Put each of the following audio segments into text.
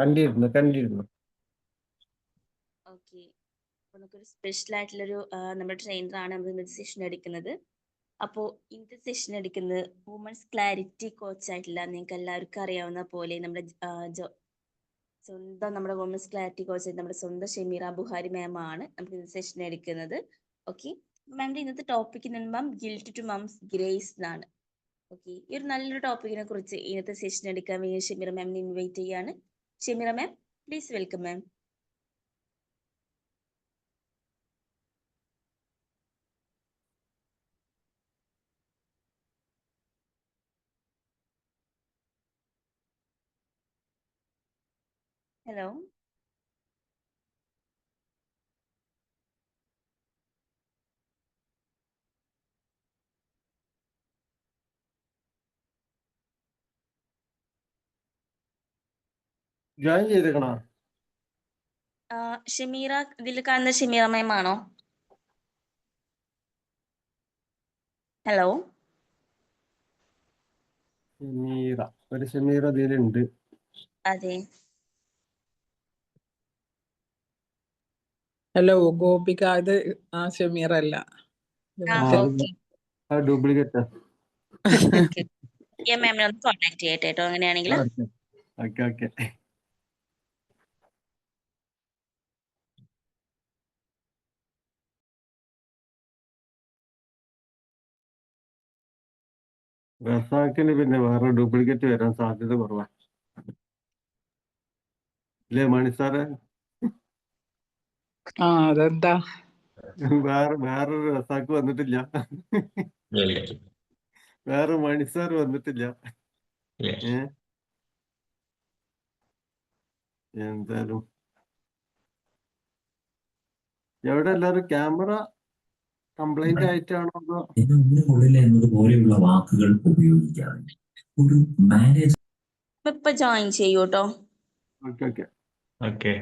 കണ്ടിരുന്നു. ഓക്കെ, അപ്പോൾ നമുക്കൊരു സ്പെഷ്യൽ ആയിട്ടുള്ളൊരു നമ്മുടെ ട്രെയിനറാണ് നമ്മൾ സെഷൻ എടുക്കുന്നത്. അപ്പോൾ ഇന്നത്തെ സെഷൻ എടുക്കുന്നത് വുമൻസ് ക്ലാരിറ്റി കോച്ചായിട്ടുള്ള നിങ്ങൾക്ക് എല്ലാവർക്കും അറിയാവുന്ന പോലെ നമ്മുടെ നമ്മുടെ വുമൻസ് ക്ലാരിറ്റി കോച്ച് നമ്മുടെ സ്വന്തം ഷെമീറ ബുഹാരി മാം ആണ് നമുക്ക് ഇന്നത്തെ സെഷൻ എടുക്കുന്നത്. ഓക്കെ, മാമിന്റെ ഇന്നത്തെ topic ma'am guilt to mom's grace എന്നാണ്. ഓക്കെ, ഈ ഒരു നല്ലൊരു ടോപ്പിക്കിനെ കുറിച്ച് ഇന്നത്തെ സെഷൻ എടുക്കാൻ വേണ്ടി ഷെമീറ മാമിനെ ഇൻവൈറ്റ് ചെയ്യാണ്. Shameera ma'am, please welcome ma'am. Hello. Join ചെയ്തേക്കണോ? ഷെമീറ, ഇതിൽ കാണുന്ന ഷെമീറ മാം ആണോ? ഹലോ. ഷെമീറ ഇതിലുണ്ട്. അതെ. ഹലോ ഗോപിക, ഇത് ഷെമീറ അല്ല, ഡ്യൂപ്ലിക്കേറ്റാ. മാമിനെ ഒന്ന് കോൺടാക്ട് ചെയ്യട്ടെ കേട്ടോ അങ്ങനെയാണെങ്കിൽ. ഓക്കെ. റസാക്കിന് പിന്നെ വേറെ ഡ്യൂപ്ലിക്കേറ്റ് വരാൻ സാധ്യത കുറവാണ്. ഇല്ലേ മണി സാറേ? അതെന്താ? വേറൊരു റസാക്ക് വന്നിട്ടില്ല. വേറെ മണി സാർ വന്നിട്ടില്ല. എന്തായാലും എവിടെ എല്ലാരും ക്യാമറ കംപ്ലൈന്റ് ആയിട്ടാണോ? ഇതിനുള്ളിൽ എന്നതുപോലെയുള്ള വാക്കുകൾ ഉപയോഗിക്കാതെ ഒരു മാനേജ് ഇപ്പൊ ജോയിൻ ചെയ്യൂ കേട്ടോ. ഓക്കെ.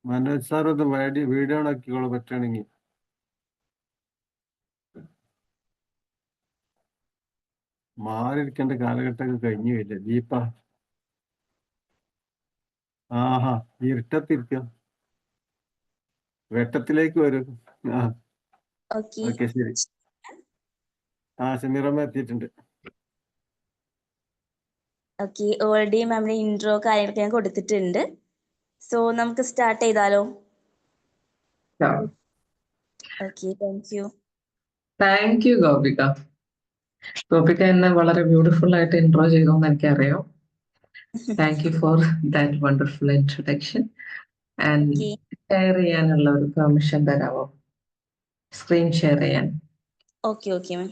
മനോജ് സാർ ഒന്ന് വീഡിയോ ആക്കിക്കോളൂ പറ്റുകയാണെങ്കിൽ. മാറിയിരിക്കേണ്ട കാലഘട്ടമൊക്കെ കഴിഞ്ഞു വരില്ല. ദീപ ഇരുട്ടത്തിരിക്ക, വെട്ടത്തിലേക്ക് വരും. ഓക്കെ, ശരി. ഷെമീറമ്മ എത്തിയിട്ടുണ്ട്. ഓക്കെ, ഓൾറെഡി മാമിന്റെ ഇൻട്രോ കാര്യങ്ങളൊക്കെ ഞാൻ കൊടുത്തിട്ടുണ്ട്. സോ നമുക്ക് സ്റ്റാർട്ട് ചെയ്താലോ? Okay, thank you Gopika. Gopika എന്നെ വളരെ ബ്യൂട്ടിഫുൾ ആയിട്ട് ഇൻട്രോ ചെയ്തു എന്ന് എനിക്കറിയാം. Thank you for that wonderful introduction. And share ചെയ്യാനുള്ള ഒരു പെർമിഷൻ തരാമോ? സ്ക്രീൻ ഷെയർ ചെയ്യാൻ. Okay ma'am.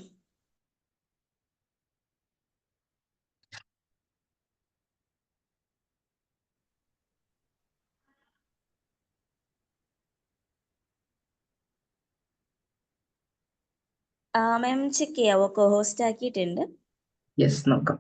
മാം ചെക്ക് ചെയ്യാവോ? കോഹോസ്റ്റ് ആക്കിയിട്ടുണ്ട്. യെസ്, നോക്കാം.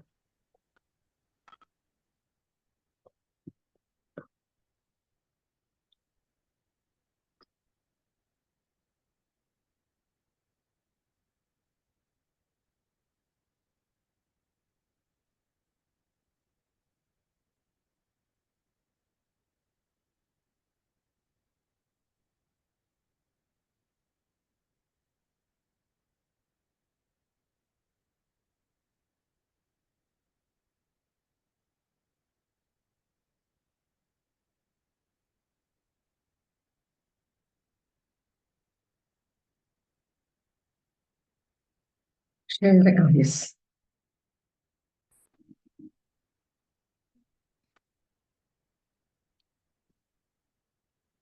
യെസ്.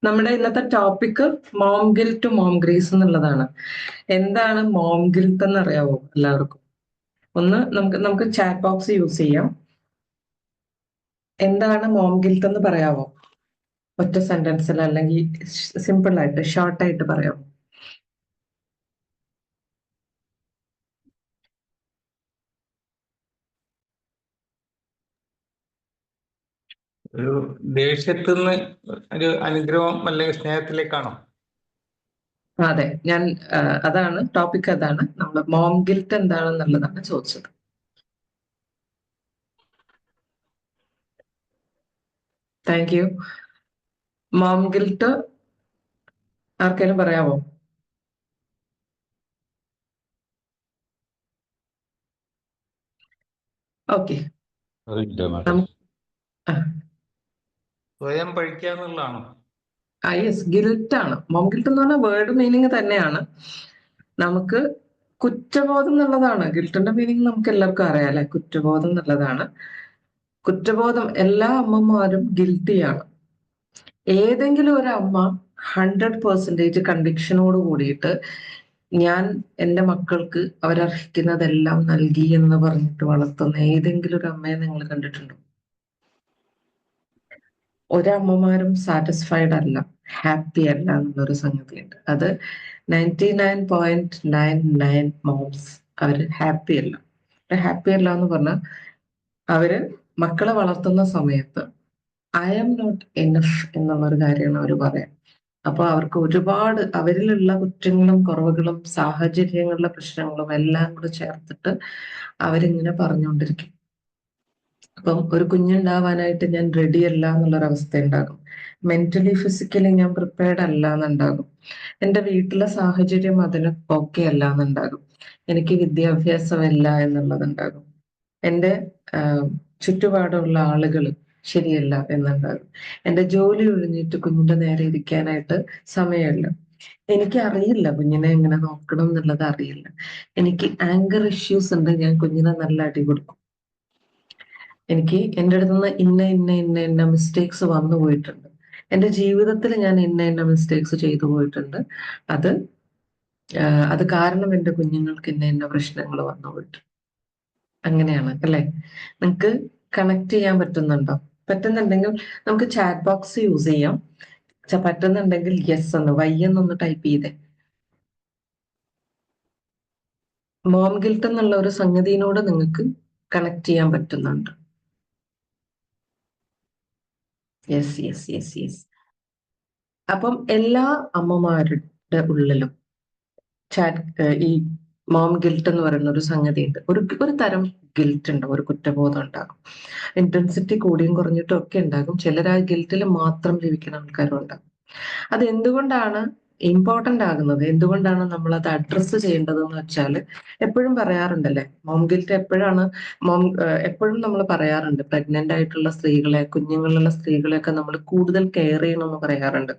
നമ്മുടെ ഇന്നത്തെ topic mom guilt to mom grace എന്നുള്ളതാണ്. എന്താണ് മോം ഗിൽറ്റ് എന്ന് അറിയാവോ എല്ലാവർക്കും? ഒന്ന് നമുക്ക് ചാറ്റ് ബോക്സ് യൂസ് ചെയ്യാം. എന്താണ് മോം ഗിൽറ്റ് എന്ന് പറയാവോ? ഒറ്റ സെന്റൻസിൽ അല്ലെങ്കിൽ സിമ്പിൾ ആയിട്ട് ഷോർട്ടായിട്ട് പറയാമോ? ഒരു ദേഷ്യത്തിൽ നിന്ന് ഒരു അനുഗ്രഹം അല്ലെങ്കിൽ സ്നേഹത്തിലേക്കാണോ? അതെ, അതാണ് ടോപ്പിക്. അതാണ് നമ്മൾ മോം ഗിൽറ്റ് എന്താണെന്നുള്ളതാണ് ചോദിച്ചത്. Thank you. മോം ഗിൽട്ട് ആർക്കെങ്കിലും പറയാമോ? ഓക്കെ. അതില്ല മാഡം. സ്വയം പഴിക്കുക എന്നുള്ളതാണോ? യെസ്, ഗിൽറ്റ് ആണ്. മോം ഗിൽട്ട് എന്ന് പറഞ്ഞാൽ വേർഡ് മീനിങ് തന്നെയാണ്. നമുക്ക് കുറ്റബോധം എന്നുള്ളതാണ്. ഗിൽട്ടിന്റെ മീനിങ് നമുക്ക് എല്ലാവർക്കും അറിയാം അല്ലെ? കുറ്റബോധം എന്നുള്ളതാണ്. കുറ്റബോധം എല്ലാ അമ്മമാരും ഗിൽറ്റിയാണ്. ഏതെങ്കിലും ഒരു അമ്മ 100% കൺവിക്ഷനോട് കൂടിയിട്ട് ഞാൻ എൻ്റെ മക്കൾക്ക് അവരർഹിക്കുന്നതെല്ലാം നൽകി എന്ന് പറഞ്ഞിട്ട് വളർത്തുന്ന ഏതെങ്കിലും ഒരു അമ്മയെ നിങ്ങൾ കണ്ടിട്ടുണ്ടോ? ഒരമ്മമാരും സാറ്റിസ്ഫൈഡ് അല്ല, ഹാപ്പി അല്ല എന്നുള്ളൊരു സംഗതിയുണ്ട്. അത് 99.99 മോംസ് അവര് ഹാപ്പി അല്ല. ഹാപ്പി അല്ല എന്ന് പറഞ്ഞാൽ അവര് മക്കളെ വളർത്തുന്ന സമയത്ത് ഐ ആം നോട്ട് എനഫ് എന്നുള്ളൊരു കാര്യമാണ് അവർ പറയാം. അപ്പൊ അവർക്ക് ഒരുപാട് അവരിലുള്ള കുറ്റങ്ങളും കുറവുകളും സാഹചര്യങ്ങളിലെ പ്രശ്നങ്ങളും എല്ലാം കൂടെ ചേർത്തിട്ട് അവരിങ്ങനെ പറഞ്ഞുകൊണ്ടിരിക്കും. അപ്പം ഒരു കുഞ്ഞുണ്ടാവാനായിട്ട് ഞാൻ റെഡി അല്ല എന്നുള്ളൊരവസ്ഥ ഉണ്ടാകും. മെന്റലി ഫിസിക്കലി ഞാൻ പ്രിപ്പയർഡ് അല്ല എന്നുണ്ടാകും. എൻ്റെ വീട്ടിലെ സാഹചര്യം അതിന് ഓക്കെ അല്ല എന്നുണ്ടാകും. എനിക്ക് വിദ്യാഭ്യാസമില്ല എന്നുള്ളതുണ്ടാകും. എൻ്റെ ചുറ്റുപാടുള്ള ആളുകൾ ശരിയല്ല എന്നുണ്ടാകും. എൻ്റെ ജോലി ഒഴിഞ്ഞിട്ട് കുഞ്ഞിന്റെ നേരെ ഇരിക്കാനായിട്ട് സമയമില്ല. എനിക്ക് അറിയില്ല കുഞ്ഞിനെ എങ്ങനെ നോക്കണം എന്നുള്ളത് അറിയില്ല. എനിക്ക് ആങ്കർ ഇഷ്യൂസ് ഉണ്ട്, ഞാൻ കുഞ്ഞിനെ നല്ല അടി കൊടുക്കും. എനിക്ക് എൻ്റെ അടുത്തുനിന്ന് ഇന്ന മിസ്റ്റേക്സ് വന്നു പോയിട്ടുണ്ട്. എൻ്റെ ജീവിതത്തിൽ ഞാൻ ഇന്ന മിസ്റ്റേക്സ് ചെയ്തു പോയിട്ടുണ്ട്. അത് കാരണം എൻ്റെ കുഞ്ഞുങ്ങൾക്ക് ഇന്ന പ്രശ്നങ്ങൾ വന്നു പോയിട്ടുണ്ട്. അങ്ങനെയാണ് അല്ലെ? നിങ്ങൾക്ക് കണക്ട് ചെയ്യാൻ പറ്റുന്നുണ്ടോ? പറ്റുന്നുണ്ടെങ്കിൽ നമുക്ക് ചാറ്റ് ബോക്സ് യൂസ് ചെയ്യാം. പറ്റുന്നുണ്ടെങ്കിൽ യെസ് എന്ന് വൈ എന്നൊന്ന് ടൈപ്പ് ചെയ്തേ. മോം ഗിൽട്ട് എന്നുള്ള ഒരു സംഗതിയോട് നിങ്ങൾക്ക് കണക്ട് ചെയ്യാൻ പറ്റുന്നുണ്ട്? Yes yes yes yes. അപ്പം എല്ലാ അമ്മമാരുടെ ഉള്ളിലും ഈ മോം ഗിൽട്ട് എന്ന് പറയുന്ന ഒരു സംഗതി ഉണ്ട്. ഒരു തരം ഗിൽറ്റ് ഉണ്ട്, ഒരു കുറ്റബോധം ഉണ്ടാകും. ഇന്റൻസിറ്റി കൂടിയും കുറഞ്ഞിട്ടും ഒക്കെ ഉണ്ടാകും. ചിലർ ആ ഗിൽറ്റിൽ മാത്രം ജീവിക്കുന്ന ആൾക്കാരും ഉണ്ടാകും. അത് എന്തുകൊണ്ടാണ് ഇമ്പോർട്ടന്റ് ആകുന്നത്, എന്തുകൊണ്ടാണ് നമ്മൾ അത് അഡ്രസ്സ് ചെയ്യേണ്ടതെന്ന് വെച്ചാൽ എപ്പോഴും പറയാറുണ്ടല്ലേ, മോം ഗിൽറ്റ് എപ്പോഴും നമ്മൾ പറയാറുണ്ട് പ്രഗ്നന്റ് ആയിട്ടുള്ള സ്ത്രീകളെ, കുഞ്ഞുങ്ങളുള്ള സ്ത്രീകളെയൊക്കെ നമ്മൾ കൂടുതൽ കെയർ ചെയ്യണമെന്ന് പറയാറുണ്ട്.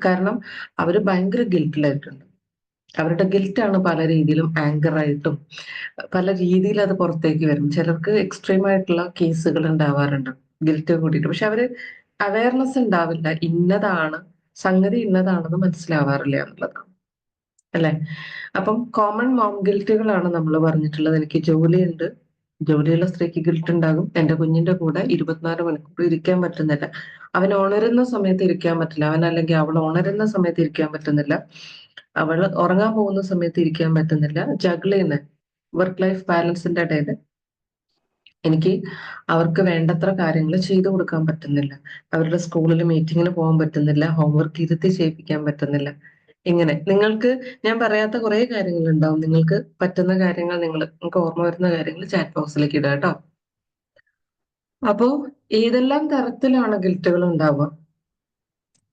കാരണം അവര് ഭയങ്കര ഗിൽറ്റിലായിട്ടുണ്ട്. അവരുടെ ഗിൽറ്റാണ് പല രീതിയിലും ആങ്കർ ആയിട്ടും പല രീതിയിൽ അത് പുറത്തേക്ക് വരും. ചിലർക്ക് എക്സ്ട്രീം ആയിട്ടുള്ള കേസുകൾ ഉണ്ടാവാറുണ്ട് ഗിൽറ്റ് കൂടിയിട്ട്. പക്ഷെ അവര് അവയർനെസ് ഉണ്ടാവില്ല, സംഗതി ഇന്നതാണെന്ന് മനസ്സിലാവാറില്ല എന്നുള്ളതാണ് അല്ലെ? അപ്പം കോമൺ മോം ഗിൽറ്റുകളാണ് നമ്മൾ പറഞ്ഞിട്ടുള്ളത്. എനിക്ക് ജോലിയുണ്ട്, ജോലിയുള്ള സ്ത്രീക്ക് ഗിൽറ്റ് ഉണ്ടാകും. എൻ്റെ കുഞ്ഞിന്റെ കൂടെ 24 മണിക്കൂർ ഇരിക്കാൻ പറ്റുന്നില്ല, അവൻ ഉണരുന്ന സമയത്ത് ഇരിക്കാൻ പറ്റില്ല, അവൻ അല്ലെങ്കിൽ അവൾ ഉണരുന്ന സമയത്ത് ഇരിക്കാൻ പറ്റുന്നില്ല, അവൾ ഉറങ്ങാൻ പോകുന്ന സമയത്ത് ഇരിക്കാൻ പറ്റുന്നില്ല. ജഗിൾ ചെയ്യുന്ന വർക്ക് ലൈഫ് ബാലൻസിന്റെ ഇടയിൽ എനിക്ക് അവർക്ക് വേണ്ടത്ര കാര്യങ്ങൾ ചെയ്തു കൊടുക്കാൻ പറ്റുന്നില്ല, അവരുടെ സ്കൂളിൽ മീറ്റിങ്ങിന് പോകാൻ പറ്റുന്നില്ല, ഹോംവർക്ക് ഇരുത്തി ചെയ്യിപ്പിക്കാൻ പറ്റുന്നില്ല. ഇങ്ങനെ നിങ്ങൾക്ക് ഞാൻ പറയാത്ത കുറെ കാര്യങ്ങൾ ഉണ്ടാവും. നിങ്ങൾക്ക് പറ്റുന്ന കാര്യങ്ങൾ, നിങ്ങൾക്ക് ഓർമ്മ വരുന്ന കാര്യങ്ങൾ ചാറ്റ് ബോക്സിലേക്ക് ഇടുക കേട്ടോ. അപ്പോ ഏതെല്ലാം തരത്തിലാണ് ഗിൽറ്റുകൾ ഉണ്ടാവുക?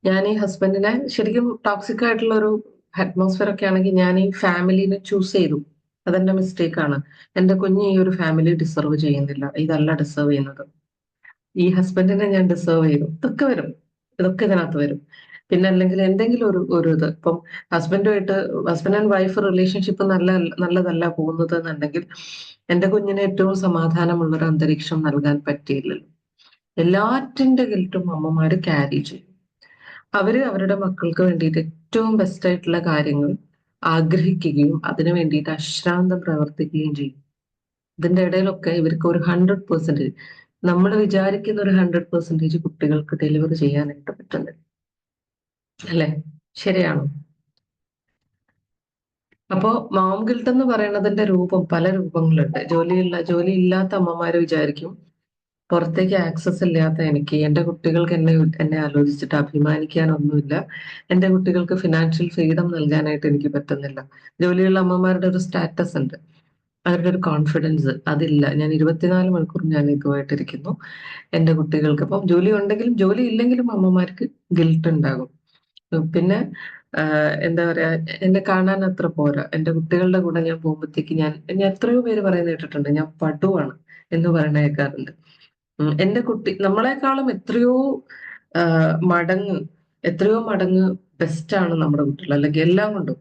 ഞാൻ ഈ ഹസ്ബൻഡിനെ ശരിക്കും ടോക്സിക് ആയിട്ടുള്ള ഒരു അറ്റ്മോസ്ഫിയർ ഒക്കെ ആണെങ്കിൽ ഞാൻ ഈ ഫാമിലിനെ ചൂസ് ചെയ്തു, അതെന്റെ മിസ്റ്റേക്ക് ആണ്. എന്റെ കുഞ്ഞ് ഈ ഒരു ഫാമിലി ഡിസർവ് ചെയ്യുന്നില്ല, ഇതല്ല ഡിസർവ് ചെയ്യുന്നത്, ഈ ഹസ്ബൻഡിനെ ഞാൻ ഡിസർവ് ചെയ്തു. ഇതൊക്കെ ഇതിനകത്ത് വരും. പിന്നെ അല്ലെങ്കിൽ എന്തെങ്കിലും ഒരു ഇത് ഇപ്പം ഹസ്ബൻഡ് ആൻഡ് വൈഫ് റിലേഷൻഷിപ്പ് നല്ലതല്ല പോകുന്നത് എന്നുണ്ടെങ്കിൽ എന്റെ കുഞ്ഞിന് ഏറ്റവും സമാധാനമുള്ള ഒരു അന്തരീക്ഷം നൽകാൻ പറ്റിയില്ലല്ലോ. എല്ലാറ്റിന്റെ ഗിൽറ്റും അമ്മമാര് ക്യാരി ചെയ്യും. അവര് അവരുടെ മക്കൾക്ക് വേണ്ടിയിട്ട് ഏറ്റവും ബെസ്റ്റ് ആയിട്ടുള്ള കാര്യങ്ങൾ ആഗ്രഹിക്കുകയും അതിനു വേണ്ടിയിട്ട് അശ്രാന്തം പ്രവർത്തിക്കുകയും ചെയ്യും. ഇതിന്റെ ഇടയിലൊക്കെ ഇവർക്ക് ഒരു 100%, നമ്മൾ വിചാരിക്കുന്ന ഒരു 100% കുട്ടികൾക്ക് ഡെലിവർ ചെയ്യാനായിട്ട് പറ്റുന്നില്ല അല്ലെ? ശരിയാണോ? അപ്പോ മോം ഗിൽട്ട് എന്ന് പറയുന്നതിന്റെ പല രൂപങ്ങളുണ്ട്. ജോലി ഇല്ലാത്ത അമ്മമാര് വിചാരിക്കും പുറത്തേക്ക് ആക്സസ് ഇല്ലാത്ത എനിക്ക്, എൻ്റെ കുട്ടികൾക്ക് എന്നെ ആലോചിച്ചിട്ട് അഭിമാനിക്കാനൊന്നുമില്ല, എൻ്റെ കുട്ടികൾക്ക് ഫിനാൻഷ്യൽ ഫ്രീഡം നൽകാനായിട്ട് എനിക്ക് പറ്റുന്നില്ല. ജോലിയുള്ള അമ്മമാരുടെ ഒരു സ്റ്റാറ്റസ് ഉണ്ട്. അവരുടെ ഒരു കോൺഫിഡൻസ് അതില്ല. ഞാൻ 24 മണിക്കൂർ ഞാൻ ഇതുമായിട്ടിരിക്കുന്നു. എൻ്റെ കുട്ടികൾക്ക് ഇപ്പം ജോലി ഉണ്ടെങ്കിലും ജോലി ഇല്ലെങ്കിലും അമ്മമാർക്ക് ഗിൽട്ട് ഉണ്ടാകും. പിന്നെ എന്താ പറയാ, എന്നെ കാണാൻ അത്ര പോരാ. എൻ്റെ കുട്ടികളുടെ കൂടെ ഞാൻ പോകുമ്പോഴത്തേക്ക് ഞാൻ എത്രയോ പേര് പറയുന്നത് കേട്ടിട്ടുണ്ട്, ഞാൻ പടുവാണ് എന്ന് പറയണ കേൾക്കാറുണ്ട്. എൻ്റെ കുട്ടി നമ്മളെക്കാളും എത്രയോ മടങ്ങ് ബെസ്റ്റാണ് നമ്മുടെ കുട്ടികൾ, അല്ലെങ്കിൽ എല്ലാം കൊണ്ടും.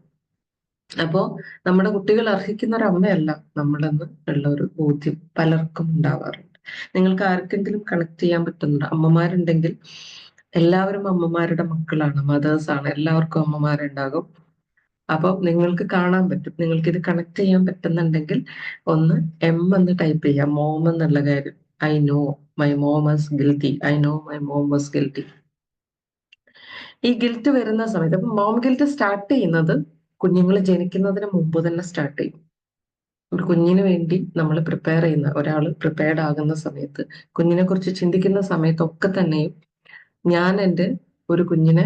അപ്പോ നമ്മുടെ കുട്ടികൾ അർഹിക്കുന്ന ഒരു അമ്മയല്ല നമ്മളെന്ന് ഉള്ള ഒരു ബോധ്യം പലർക്കും ഉണ്ടാവാറുണ്ട്. നിങ്ങൾക്ക് ആർക്കെങ്കിലും കണക്ട് ചെയ്യാൻ പറ്റുന്നുണ്ട്? അമ്മമാരുണ്ടെങ്കിൽ എല്ലാവരും അമ്മമാരുടെ മക്കളാണ്, മദേഴ്സാണ്, എല്ലാവർക്കും അമ്മമാരുണ്ടാകും. അപ്പൊ നിങ്ങൾക്ക് കാണാൻ പറ്റും. നിങ്ങൾക്ക് ഇത് കണക്ട് ചെയ്യാൻ പറ്റുന്നുണ്ടെങ്കിൽ ഒന്ന് M എന്ന് ടൈപ്പ് ചെയ്യാം, മോം എന്നുള്ള കാര്യം. I know my mom was guilty, I know my mom was guilty. ഈ ഗിൽറ്റ് വരുന്ന സമയത്ത്, അപ്പൊ മോം ഗിൽറ്റ് സ്റ്റാർട്ട് ചെയ്യുന്നത് കുഞ്ഞുങ്ങൾ ജനിക്കുന്നതിന് മുമ്പ് തന്നെ സ്റ്റാർട്ട് ചെയ്യും. ഒരു കുഞ്ഞിന് വേണ്ടി നമ്മൾ പ്രിപ്പയർ ചെയ്യുന്ന ഒരാൾ പ്രിപ്പയർഡ് ആകുന്ന സമയത്ത്, കുഞ്ഞിനെ കുറിച്ച് ചിന്തിക്കുന്ന സമയത്തൊക്കെ തന്നെയും ഞാൻ എൻ്റെ ഒരു കുഞ്ഞിനെ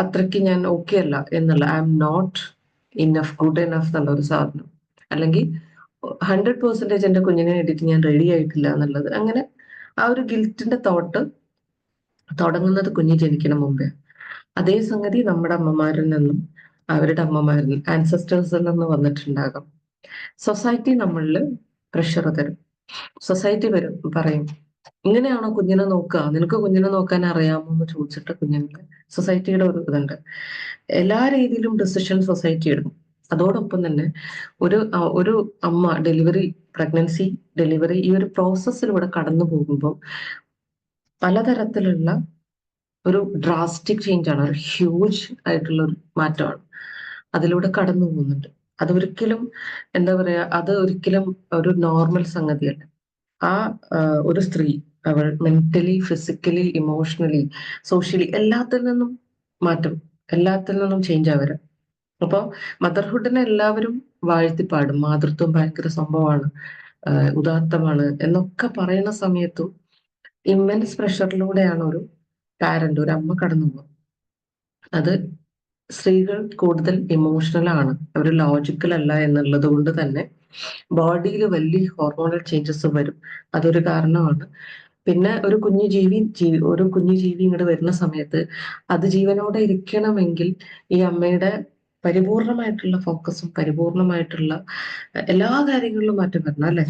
അത്രയ്ക്ക് ഞാൻ ഓക്കെ അല്ല എന്നുള്ള, I am not enough, good enough എന്നുള്ള ഒരു സാധനം, അല്ലെങ്കിൽ 100% എൻ്റെ കുഞ്ഞിനെ വേണ്ടിയിട്ട് ഞാൻ റെഡി ആയിട്ടില്ല എന്നുള്ളത്, അങ്ങനെ ആ ഒരു ഗിൽറ്റിന്റെ തോട്ട് തുടങ്ങുന്നത് കുഞ്ഞ് ജനിക്കുന്ന മുമ്പേ. അതേ സംഗതി നമ്മുടെ അമ്മമാരിൽ നിന്നും അവരുടെ അമ്മമാരിൽ ആൻസസ്റ്റേഴ്സിൽ നിന്ന് വന്നിട്ടുണ്ടാകാം. സൊസൈറ്റി നമ്മളിൽ പ്രഷർ തരും. സൊസൈറ്റി പറയും, ഇങ്ങനെയാണോ കുഞ്ഞിനെ നോക്കുക, നിനക്ക് കുഞ്ഞിനെ നോക്കാൻ അറിയാമോ എന്ന് ചോദിച്ചിട്ട് കുഞ്ഞുങ്ങളെ സൊസൈറ്റിയുടെ ഒരു ഇതുണ്ട്. എല്ലാ രീതിയിലും ഡിസിഷൻ സൊസൈറ്റി എടുക്കും. അതോടൊപ്പം തന്നെ ഒരു അമ്മ പ്രഗ്നൻസി ഡെലിവറി ഈ ഒരു പ്രോസസ്സിലൂടെ കടന്നു പോകുമ്പോൾ പലതരത്തിലുള്ള ഒരു ഡ്രാസ്റ്റിക് ചേഞ്ച് ആണ്, ഒരു ഹ്യൂജ് ആയിട്ടുള്ള ഒരു മാറ്റമാണ് അതിലൂടെ കടന്നു പോകുന്നുണ്ട്. അതൊരിക്കലും എന്താ പറയാ, അത് ഒരിക്കലും ഒരു നോർമൽ സംഗതിയല്ല. ഒരു സ്ത്രീ അവൾ മെന്റലി, ഫിസിക്കലി, ഇമോഷണലി, സോഷ്യലി എല്ലാത്തിൽ നിന്നും ചേഞ്ച് ആവരാം. അപ്പൊ മദർഹുഡിനെ എല്ലാവരും വാഴ്ത്തിപ്പാടും, മാതൃത്വം ഭയങ്കര സംഭവമാണ്, ഉദാത്തമാണ് എന്നൊക്കെ പറയുന്ന സമയത്തും ഇമ്മൻസ് പ്രഷറിലൂടെയാണ് ഒരു പാരന്റ്, ഒരു അമ്മ കടന്നു പോകുന്നത്. അത് സ്ത്രീകൾ കൂടുതൽ ഇമോഷണൽ ആണ്, അവർ ലോജിക്കൽ അല്ല എന്നുള്ളത് കൊണ്ട് തന്നെ ബോഡിയിൽ വലിയ ഹോർമോണൽ ചേഞ്ചസ് വരും. അതൊരു കാരണമാണ്. പിന്നെ ഒരു കുഞ്ഞു ജീവി ഇങ്ങോട്ട് വരുന്ന സമയത്ത് അത് ജീവനോടെ ഇരിക്കണമെങ്കിൽ ഈ അമ്മയുടെ പരിപൂർണമായിട്ടുള്ള ഫോക്കസും പരിപൂർണമായിട്ടുള്ള എല്ലാ കാര്യങ്ങളിലും മാറ്റം വരണം, അല്ലെ?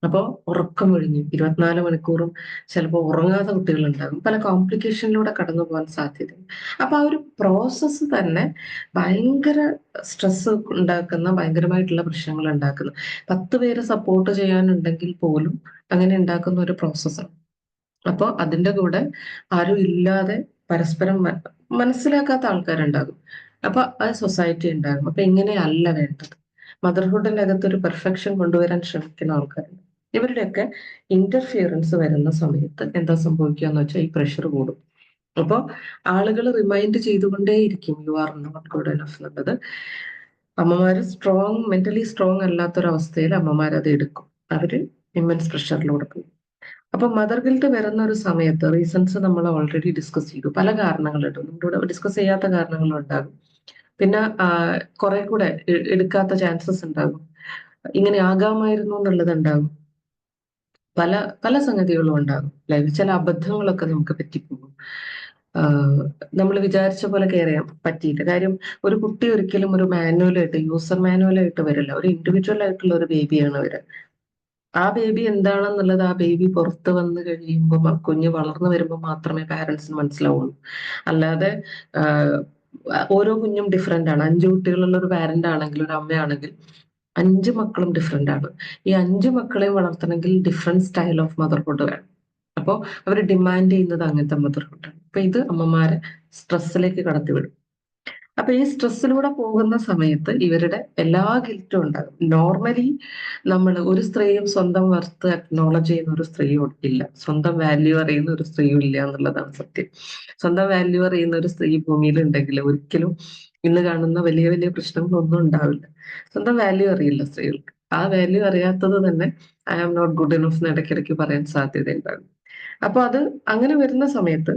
അപ്പോൾ ഉറക്കം ഒഴിഞ്ഞ് 24 മണിക്കൂറും ചിലപ്പോൾ ഉറങ്ങാത്ത കുട്ടികളുണ്ടാകും. പല കോംപ്ലിക്കേഷനിലൂടെ കടന്നു പോകാൻ സാധ്യതയുണ്ട്. അപ്പൊ ആ ഒരു പ്രോസസ്സ് തന്നെ ഭയങ്കര സ്ട്രെസ് ഉണ്ടാക്കുന്ന, ഭയങ്കരമായിട്ടുള്ള പ്രശ്നങ്ങൾ ഉണ്ടാക്കുന്ന, 10 പേര് സപ്പോർട്ട് ചെയ്യാനുണ്ടെങ്കിൽ പോലും അങ്ങനെ ഉണ്ടാക്കുന്ന ഒരു പ്രോസസ്സാണ്. അപ്പോൾ അതിൻ്റെ കൂടെ ആരും ഇല്ലാതെ പരസ്പരം മനസ്സിലാക്കാത്ത ആൾക്കാരുണ്ടാകും. അപ്പൊ അത് സൊസൈറ്റി ഉണ്ടാകും. അപ്പൊ ഇങ്ങനെയല്ല വേണ്ടത്. മദർഹുഡിന്റെ അകത്ത് ഒരു പെർഫെക്ഷൻ കൊണ്ടുവരാൻ ശ്രമിക്കുന്ന ആൾക്കാരുണ്ട്. ഇവരുടെയൊക്കെ ഇന്റർഫിയറൻസ് വരുന്ന സമയത്ത് എന്താ സംഭവിക്കുക എന്ന് വെച്ചാൽ ഈ പ്രഷർ കൂടും. അപ്പോൾ ആളുകൾ റിമൈൻഡ് ചെയ്തുകൊണ്ടേയിരിക്കും, you are not good enough എന്നുള്ളത്. അമ്മമാര് മെന്റലി സ്ട്രോങ് അല്ലാത്തൊരവസ്ഥയിൽ അമ്മമാരത് എടുക്കും. അവര് ഇമ്മൻസ് പ്രഷറിലൂടെ പോകും. അപ്പൊ മദർ ഗിൽറ്റ് വരുന്ന ഒരു സമയത്ത് റീസൺസ് നമ്മൾ ഓൾറെഡി ഡിസ്കസ് ചെയ്തു. പല കാരണങ്ങളുണ്ട്, നമ്മളിവിടെ ഡിസ്കസ് ചെയ്യാത്ത കാരണങ്ങളുണ്ടാകും. പിന്നെ കുറെ കൂടെ എടുക്കാത്ത ചാൻസസ് ഉണ്ടാകും, ഇങ്ങനെ ആകാമായിരുന്നു എന്നുള്ളത് ഉണ്ടാകും, പല പല സംഗതികളും ഉണ്ടാകും. ലൈഫ് ചില അബദ്ധങ്ങളൊക്കെ നമുക്ക് പറ്റിപ്പോകും. നമ്മൾ വിചാരിച്ച പോലെ കെയർ ചെയ്യാൻ പറ്റിയില്ല. കാര്യം ഒരു കുട്ടി ഒരിക്കലും ഒരു മാനുവലായിട്ട്, യൂസർ മാനുവലായിട്ട് വരില്ല. ഒരു ഇൻഡിവിജ്വൽ ആയിട്ടുള്ള ഒരു ബേബിയാണ് അവര്. ആ ബേബി എന്താണെന്നുള്ളത് ആ ബേബി പുറത്ത് വന്നു കഴിയുമ്പോൾ, കുഞ്ഞ് വളർന്നു വരുമ്പോൾ മാത്രമേ പാരന്റ്സിന് മനസ്സിലാവുള്ളൂ. അല്ലാതെ ഓരോ കുഞ്ഞും ഡിഫറെന്റ് ആണ്. 5 കുട്ടികളുള്ള ഒരു പാരന്റ് ആണെങ്കിൽ, ഒരു അമ്മയാണെങ്കിൽ 5 മക്കളും ഡിഫറെന്റ് ആണ്. ഈ 5 മക്കളെയും വളർത്തണമെങ്കിൽ ഡിഫറെന്റ് സ്റ്റൈൽ ഓഫ് മദർഹുഡ് വേണം. അപ്പോൾ അവർ ഡിമാൻഡ് ചെയ്യുന്നത് അങ്ങനത്തെ മദർഹുഡാണ്. അപ്പൊ ഇത് അമ്മമാരെ സ്ട്രെസ്സിലേക്ക് കടത്തിവിടും. അപ്പൊ ഈ സ്ട്രെസ്സിലൂടെ പോകുന്ന സമയത്ത് ഇവരുടെ എല്ലാ ഗിൽറ്റും ഉണ്ടാകും. നോർമലി ഒരു സ്ത്രീയും സ്വന്തം വർത്ത് അക്നോളജ് ചെയ്യുന്ന ഒരു സ്ത്രീയും ഇല്ല, സ്വന്തം വാല്യൂ അറിയുന്ന ഒരു സ്ത്രീയും ഇല്ല എന്നുള്ളതാണ് സത്യം. സ്വന്തം വാല്യൂ അറിയുന്ന ഒരു സ്ത്രീ ഭൂമിയിൽ ഉണ്ടെങ്കിൽ ഒരിക്കലും ഇന്ന് കാണുന്ന വലിയ വലിയ പ്രശ്നങ്ങളൊന്നും ഉണ്ടാവില്ല. സ്വന്തം വാല്യൂ അറിയില്ല സ്ത്രീകൾക്ക്. ആ വാല്യൂ അറിയാത്തത് തന്നെ I am not good enough എന്ന് ഇടയ്ക്കിടയ്ക്ക് പറയാൻ സാധ്യത ഉണ്ടാകും. അപ്പൊ അത് അങ്ങനെ വരുന്ന സമയത്ത്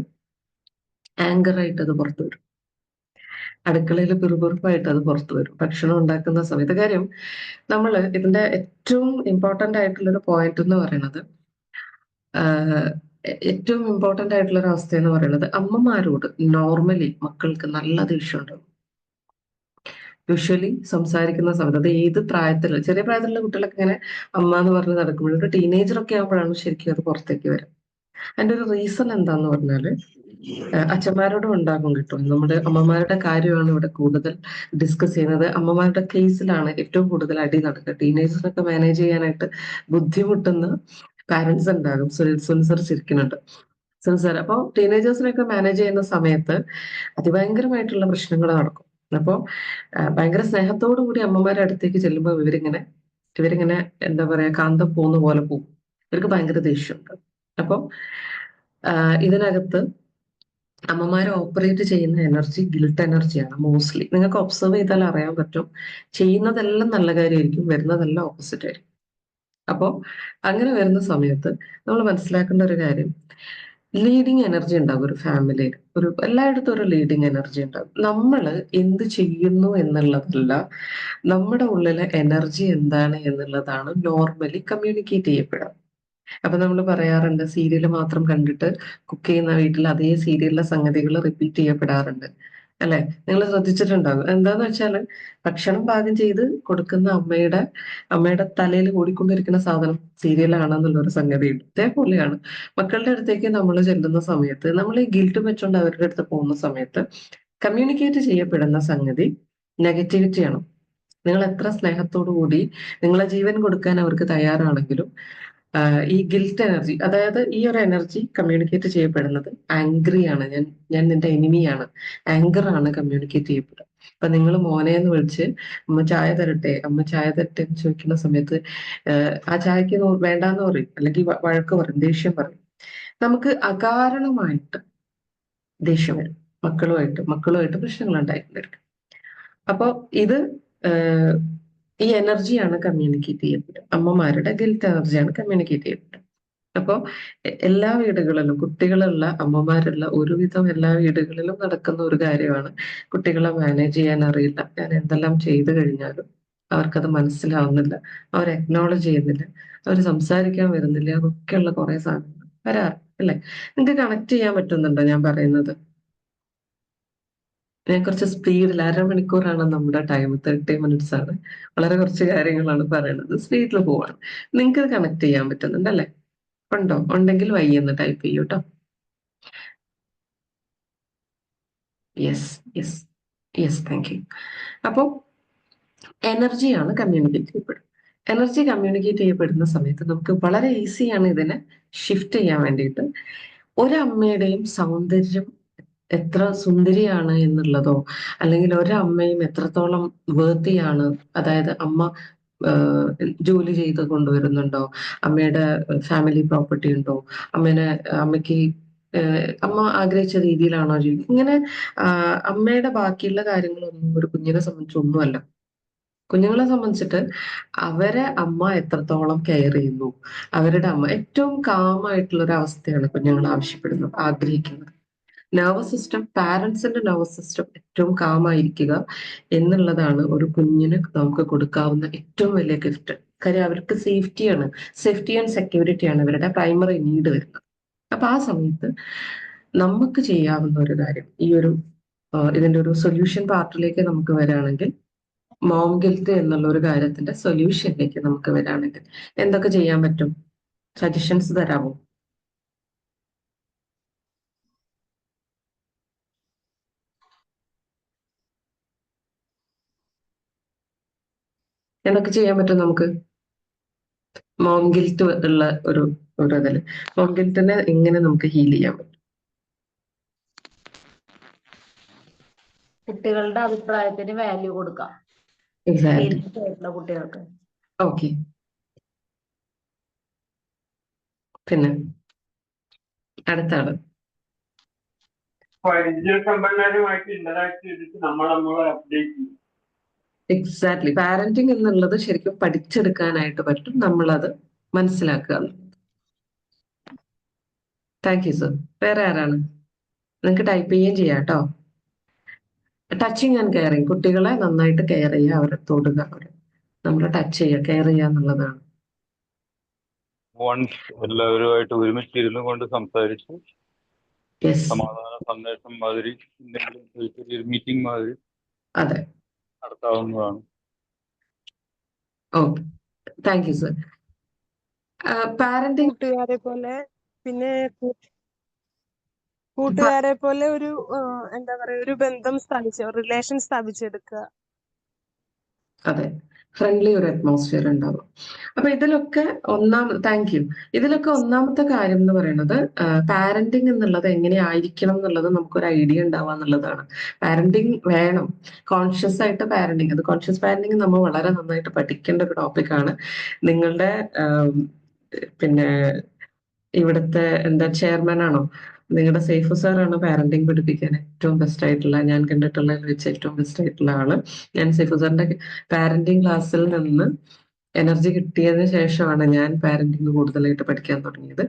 ആങ്കറായിട്ട് അത് പുറത്തു വരും. അടുക്കളയിൽ പിറുപിറുപ്പായിട്ട് അത് പുറത്തു വരും ഭക്ഷണം ഉണ്ടാക്കുന്ന സമയത്ത്. കാര്യം നമ്മൾ ഇതിന്റെ ഏറ്റവും ഇമ്പോർട്ടന്റ് ആയിട്ടുള്ള ഒരു പോയിന്റ് എന്ന് പറയുന്നത് ഏറ്റവും ഇമ്പോർട്ടന്റ് ആയിട്ടുള്ള ഒരു അവസ്ഥ എന്ന് പറയുന്നത് അമ്മമാരോട് നോർമലി മക്കൾക്ക് നല്ല ദേഷ്യമുണ്ടാവും. യൂഷ്വലി സംസാരിക്കുന്ന സമയത്ത് അത് ഏത് പ്രായത്തിൽ, ചെറിയ പ്രായത്തിലുള്ള കുട്ടികളൊക്കെ ഇങ്ങനെ അമ്മ എന്ന് പറഞ്ഞ് നടക്കുമ്പോഴും ഒരു ടീനേജറൊക്കെ ആകുമ്പോഴാണ് ശരിക്കും അത് പുറത്തേക്ക് വരും. അതിന്റെ ഒരു റീസൺ എന്താന്ന് പറഞ്ഞാല് അച്ഛന്മാരോടും ഉണ്ടാകും കിട്ടും. നമ്മുടെ അമ്മമാരുടെ കാര്യമാണ് ഇവിടെ കൂടുതൽ ഡിസ്കസ് ചെയ്യുന്നത്. അമ്മമാരുടെ കേസിലാണ് ഏറ്റവും കൂടുതൽ അടി നടക്കുക. ടീനേജേഴ്സിനൊക്കെ മാനേജ് ചെയ്യാനായിട്ട് ബുദ്ധിമുട്ടുന്ന പാരന്റ്സ് ഉണ്ടാകും. സുൽസർ ചിരിക്കുന്നുണ്ട്. സുൽസർ അപ്പോൾ ടീനേജേഴ്സിനൊക്കെ മാനേജ് ചെയ്യുന്ന സമയത്ത് അതിഭയങ്കരമായിട്ടുള്ള പ്രശ്നങ്ങൾ നടക്കും. അപ്പോൾ ഭയങ്കര സ്നേഹത്തോടു കൂടി അമ്മമാരുടെ അടുത്തേക്ക് ചെല്ലുമ്പോൾ ഇവരിങ്ങനെ എന്താ പറയാ കാന്തം പോകുന്ന പോലെ പോകും. ഇവർക്ക് ഭയങ്കര ദേഷ്യമുണ്ട്. അപ്പോൾ ഇതിനകത്ത് അമ്മമാർ ഓപ്പറേറ്റ് ചെയ്യുന്ന എനർജി ഗിൽട്ട് എനർജിയാണ് മോസ്റ്റ്ലി. നിങ്ങൾക്ക് ഒബ്സർവ് ചെയ്താൽ അറിയാൻ പറ്റും, ചെയ്യുന്നതെല്ലാം നല്ല കാര്യമായിരിക്കും, വരുന്നതെല്ലാം ഓപ്പോസിറ്റ് ആയിരിക്കും. അപ്പോൾ അങ്ങനെ വരുന്ന സമയത്ത് നമ്മൾ മനസ്സിലാക്കേണ്ട ഒരു കാര്യം, ലീഡിങ് എനർജി ഉണ്ടാകും ഒരു ഫാമിലിയിൽ. എല്ലായിടത്തും ഒരു ലീഡിങ് എനർജി ഉണ്ടാകും. നമ്മൾ എന്ത് ചെയ്യുന്നു എന്നുള്ളതല്ല, നമ്മുടെ ഉള്ളിലെ എനർജി എന്താണ് എന്നുള്ളതാണ് നോർമലി കമ്മ്യൂണിക്കേറ്റ് ചെയ്യപ്പെടുക. അപ്പൊ നമ്മൾ പറയാറുണ്ട്, സീരിയൽ മാത്രം കണ്ടിട്ട് കുക്ക് ചെയ്യുന്ന വീട്ടിൽ അതേ സീരിയലിലെ സംഗതികൾ റിപ്പീറ്റ് ചെയ്യപ്പെടാറുണ്ട് അല്ലെ? നിങ്ങൾ ശ്രദ്ധിച്ചിട്ടുണ്ടാകും. എന്താന്ന് വെച്ചാല് ഭക്ഷണം പാകം ചെയ്ത് കൊടുക്കുന്ന അമ്മയുടെ തലയിൽ ഓടിക്കൊണ്ടിരിക്കുന്ന സാധനം സീരിയലാണെന്നുള്ള ഒരു സംഗതിയുണ്ട്. ഇതേപോലെയാണ് മക്കളുടെ അടുത്തേക്ക് നമ്മൾ ചെല്ലുന്ന സമയത്ത്, നമ്മൾ ഈ ഗിൽറ്റ് വെച്ചുകൊണ്ട് അവരുടെ അടുത്ത് പോകുന്ന സമയത്ത് കമ്മ്യൂണിക്കേറ്റ് ചെയ്യപ്പെടുന്ന സംഗതി നെഗറ്റിവിറ്റിയാണ്. നിങ്ങൾ എത്ര സ്നേഹത്തോടു കൂടി നിങ്ങളെ ജീവൻ കൊടുക്കാൻ അവർക്ക് തയ്യാറാണെങ്കിലും ഈ ഗിൽറ്റ് എനർജി, അതായത് ഈ ഒരു എനർജി കമ്മ്യൂണിക്കേറ്റ് ചെയ്യപ്പെടുന്നത് ആംഗ്രിയാണ്. ഞാൻ നിന്റെ എനിമിയാണ്, ആങ്കർ ആണ് കമ്മ്യൂണിക്കേറ്റ് ചെയ്യപ്പെടുക. അപ്പൊ നിങ്ങൾ മോനെ എന്ന് വിളിച്ച് അമ്മ ചായ തരട്ടെ എന്ന് ചോദിക്കുന്ന സമയത്ത് ആ ചായക്ക് വേണ്ടാന്ന് പറയും, അല്ലെങ്കിൽ വഴക്ക് പറയും, ദേഷ്യം പറയും. നമുക്ക് അകാരണമായിട്ട് ദേഷ്യം വരും. മക്കളുമായിട്ട് പ്രശ്നങ്ങൾ ഉണ്ടായിട്ടുണ്ടായിരിക്കും. അപ്പൊ ഇത് ഈ എനർജിയാണ് കമ്മ്യൂണിക്കേറ്റ് ചെയ്യപ്പെടുക. അമ്മമാരുടെ ഗിൽറ്റ് എനർജിയാണ് കമ്മ്യൂണിക്കേറ്റ് ചെയ്യപ്പെടുക. അപ്പോൾ എല്ലാ വീടുകളിലും കുട്ടികളുള്ള അമ്മമാരുള്ള ഒരുവിധം എല്ലാ വീടുകളിലും നടക്കുന്ന ഒരു കാര്യമാണ്, കുട്ടികളെ മാനേജ് ചെയ്യാൻ അറിയില്ല. ഞാൻ എന്തെല്ലാം ചെയ്തു കഴിഞ്ഞാലും അവർക്കത് മനസ്സിലാവുന്നില്ല, അവർ അക്നോളജ് ചെയ്യുന്നില്ല, അവർ സംസാരിക്കാൻ വരുന്നില്ല. അതൊക്കെയുള്ള കുറെ സാധനങ്ങൾ വരാറ് അല്ലെ? നിങ്ങൾക്ക് കണക്ട് ചെയ്യാൻ പറ്റുന്നുണ്ടോ ഞാൻ പറയുന്നത്? ഞാൻ കുറച്ച് സ്പീഡിൽ, 1/2 മണിക്കൂറാണ് നമ്മുടെ ടൈം, 30 മിനിറ്റ്സ് ആണ്. വളരെ കുറച്ച് കാര്യങ്ങളാണ് പറയുന്നത്, സ്പീഡിൽ പോവാണ്. നിങ്ങൾക്ക് ഇത് കണക്ട് ചെയ്യാൻ പറ്റുന്നുണ്ടല്ലേ? ഉണ്ടെങ്കിൽ എന്ന് ടൈപ്പ് ചെയ്യൂ കേട്ടോ. Yes thank you. അപ്പോൾ എനർജിയാണ് കമ്മ്യൂണിക്കേറ്റ് ചെയ്യപ്പെടുന്നത്. എനർജി കമ്മ്യൂണിക്കേറ്റ് ചെയ്യപ്പെടുന്ന സമയത്ത് നമുക്ക് വളരെ ഈസിയാണ് ഇതിനെ ഷിഫ്റ്റ് ചെയ്യാൻ വേണ്ടിയിട്ട്. ഒരമ്മയുടെയും സൗന്ദര്യം എത്ര സുന്ദരിയാണ് എന്നുള്ളതോ, അല്ലെങ്കിൽ ഒരമ്മയും എത്രത്തോളം വേർത്തിയാണ്, അതായത് അമ്മ ജോലി ചെയ്ത് കൊണ്ടുവരുന്നുണ്ടോ, അമ്മയുടെ ഫാമിലി പ്രോപ്പർട്ടി ഉണ്ടോ, അമ്മയ്ക്ക് അമ്മ ആഗ്രഹിച്ച രീതിയിലാണോ ജീവിക്കുന്നത്, ഇങ്ങനെ അമ്മയുടെ ബാക്കിയുള്ള കാര്യങ്ങളൊന്നും ഒരു കുഞ്ഞിനെ സംബന്ധിച്ചൊന്നുമല്ല. കുഞ്ഞുങ്ങളെ സംബന്ധിച്ചിട്ട് അവരെ അമ്മ എത്രത്തോളം കെയർ ചെയ്യുന്നു, അവരുടെ അമ്മ ഏറ്റവും കാമായിട്ടുള്ള ഒരു അവസ്ഥയാണ് കുഞ്ഞുങ്ങൾ ആവശ്യപ്പെടുന്നത്, ആഗ്രഹിക്കുന്നത്. നെർവസ് സിസ്റ്റം, പാരന്റ്സിന്റെ നെർവസ് സിസ്റ്റം ഏറ്റവും കാമായിരിക്കുക എന്നുള്ളതാണ് ഒരു കുഞ്ഞിന് നമുക്ക് കൊടുക്കാവുന്ന ഏറ്റവും വലിയ ഗിഫ്റ്റ്. കാര്യം അവർക്ക് സേഫ്റ്റി ആൻഡ് സെക്യൂരിറ്റി ആണ് ഇവരുടെ പ്രൈമറി നീഡ് വരുന്നത്. അപ്പൊ ആ സമയത്ത് നമുക്ക് ചെയ്യാവുന്ന ഒരു കാര്യം, ഇതിന്റെ ഒരു സൊല്യൂഷൻ പാർട്ടിലേക്ക് നമുക്ക് വരികയാണെങ്കിൽ, മോം ഗിൽറ്റ് എന്നുള്ള ഒരു കാര്യത്തിന്റെ സൊല്യൂഷനിലേക്ക് നമുക്ക് വരികയാണെങ്കിൽ എന്തൊക്കെ ചെയ്യാൻ പറ്റും? സജഷൻസ് തരാമോ? എന്തൊക്കെ ചെയ്യാൻ പറ്റും നമുക്ക് മോം ഗിൽറ്റ് ഉള്ള ഒരു ഇതില്? മോം ഗിൽറ്റിനെ എങ്ങനെ നമുക്ക് ഹീൽ ചെയ്യാൻ പറ്റും? കുട്ടികളുടെ അഭിപ്രായത്തിന് വാല്യൂ കൊടുക്കാം കുട്ടികൾക്ക്. ഓക്കെ, പിന്നെ അടുത്ത ആള്. എക്സാക്ട്ലി, പാരന്റിങ് എന്നുള്ളത് ശരിക്കും പഠിച്ചെടുക്കാനായിട്ട് പറ്റും, നമ്മളത് മനസ്സിലാക്കുക. Thank you sir. വേറെ ആരാണ്? നിങ്ങൾക്ക് ടൈപ്പ് ചെയ്യുകയും ചെയ്യാം കേട്ടോ. ടച്ചിങ് ആൻഡ് കെയറിങ്, കുട്ടികളെ നന്നായിട്ട് കെയർ ചെയ്യുക, അവരെ തൊടുക, അവരെ നമ്മൾ ടച്ച് ചെയ്യുക, കെയർ ചെയ്യുക എന്നുള്ളതാണ്. വൺസ് എല്ലാവരുമായിട്ട് ഒരുമിച്ചിരുന്നു കൊണ്ട് സംസാരിച്ച് യെസ്, സമാധാന സന്ദേശം മാതിരി എന്തെങ്കിലും ഒരു ചെറിയൊരു മീറ്റിംഗ് മാതിരി അതെ. നടത്താവുന്നതാണ്. Okay, thank you sir. Parenting കൂട്ടുകാരെ പോലെ പിന്നെ കൂട്ടുകാരെ പോലെ ഒരു എന്താ പറയാ ഒരു ബന്ധം റിലേഷൻ സ്ഥാപിച്ചെടുക്കുക. അതെ, ഫ്രണ്ട്ലി ഒരു അറ്റ്മോസ്ഫിയർ ഉണ്ടാവും. അപ്പൊ ഇതിലൊക്കെ താങ്ക് യു. ഇതിലൊക്കെ ഒന്നാമത്തെ കാര്യം എന്ന് പറയുന്നത് പാരന്റിങ് എന്നുള്ളത് എങ്ങനെയായിരിക്കണം എന്നുള്ളത് നമുക്കൊരു ഐഡിയ ഉണ്ടാവുക എന്നുള്ളതാണ്. പാരന്റിങ് വേണം, കോൺഷ്യസ് ആയിട്ട് പാരന്റിങ്. അത് കോൺഷ്യസ് പാരന്റിങ് നമ്മൾ വളരെ നന്നായിട്ട് പഠിക്കേണ്ട ഒരു ടോപ്പിക്കാണ്. നിങ്ങളുടെ പിന്നെ ഇവിടുത്തെ എന്താ ചെയർമാൻ ആണോ, നിങ്ങളുടെ സേഫ് സാറാണ് പാരന്റിങ് പഠിപ്പിക്കാൻ ഏറ്റവും ബെസ്റ്റ് ആയിട്ടുള്ള, ഞാൻ കണ്ടിട്ടുള്ളതിൽ വെച്ച് ഏറ്റവും ബെസ്റ്റ് ആയിട്ടുള്ള ആള്. ഞാൻ സേഫ് സാറിന്റെ പാരന്റിങ് ക്ലാസ്സിൽ നിന്ന് എനർജി കിട്ടിയതിന് ശേഷമാണ് ഞാൻ പാരന്റിങ് കൂടുതലായിട്ട് പഠിക്കാൻ തുടങ്ങിയത്.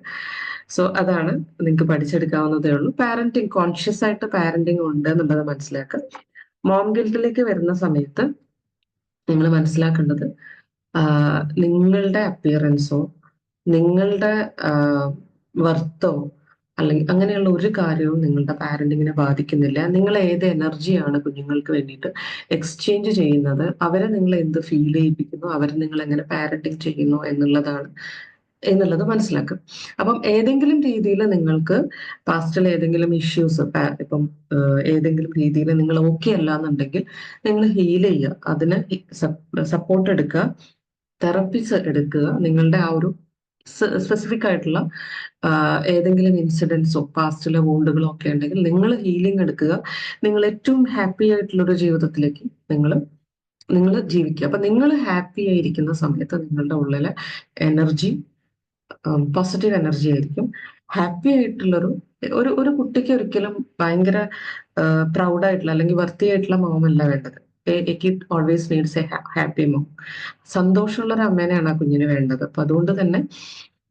സോ അതാണ്, നിങ്ങൾക്ക് പഠിച്ചെടുക്കാവുന്നതേ ഉള്ളൂ. പാരന്റിങ്, കോൺഷ്യസ് ആയിട്ട് പാരന്റിങ് ഉണ്ട് എന്നുള്ളത് മനസ്സിലാക്കുക. മോം ഗിൽറ്റിലേക്ക് വരുന്ന സമയത്ത് നിങ്ങൾ മനസ്സിലാക്കേണ്ടത് നിങ്ങളുടെ അപ്പിയറൻസോ നിങ്ങളുടെ വರ್ತോ അല്ലെങ്കിൽ അങ്ങനെയുള്ള ഒരു കാര്യവും നിങ്ങളുടെ പാരന്റിങ്ങിനെ ബാധിക്കുന്നില്ല. നിങ്ങൾ ഏത് എനർജിയാണ് കുഞ്ഞുങ്ങൾക്ക് വേണ്ടിയിട്ട് എക്സ്ചേഞ്ച് ചെയ്യുന്നത്, അവരെ നിങ്ങൾ എന്ത് ഫീൽ ചെയ്യിപ്പിക്കുന്നു, അവരെ നിങ്ങൾ എങ്ങനെ പാരന്റിങ് ചെയ്യുന്നു എന്നുള്ളത് മനസ്സിലാക്കും. അപ്പം ഏതെങ്കിലും രീതിയിൽ നിങ്ങൾക്ക് പാസ്റ്റിൽ ഏതെങ്കിലും ഇഷ്യൂസ്, ഇപ്പം ഏതെങ്കിലും രീതിയിൽ നിങ്ങൾ ഓക്കെ അല്ല എന്നുണ്ടെങ്കിൽ നിങ്ങൾ ഹീൽ ചെയ്യുക, അതിന് സപ്പോർട്ട് എടുക്കുക, തെറപ്പീസ് എടുക്കുക. നിങ്ങളുടെ ആ ഒരു സ്പെസിഫിക് ആയിട്ടുള്ള ഏതെങ്കിലും ഇൻസിഡൻസോ പാസ്റ്റിലെ വൂണ്ടുകളോ ഒക്കെ ഉണ്ടെങ്കിൽ നിങ്ങൾ ഹീലിംഗ് എടുക്കുക. നിങ്ങൾ ഏറ്റവും ഹാപ്പി ആയിട്ടുള്ള ഒരു ജീവിതത്തിലേക്ക് നിങ്ങൾ ജീവിക്കുക. അപ്പൊ നിങ്ങൾ ഹാപ്പി ആയിരിക്കുന്ന സമയത്ത് നിങ്ങളുടെ ഉള്ളിലെ എനർജി പോസിറ്റീവ് എനർജി ആയിരിക്കും. ഹാപ്പി ആയിട്ടുള്ളൊരു ഒരു കുട്ടിക്ക് ഒരിക്കലും ഭയങ്കര പ്രൗഡായിട്ടുള്ള അല്ലെങ്കിൽ വർത്തിയായിട്ടുള്ള മോമല്ല വേണ്ടത്. Kid always needs A happy mom. സന്തോഷമുള്ള ഒരു അമ്മേനെയാണ് ആ കുഞ്ഞിന് വേണ്ടത്. അപ്പൊ അതുകൊണ്ട് തന്നെ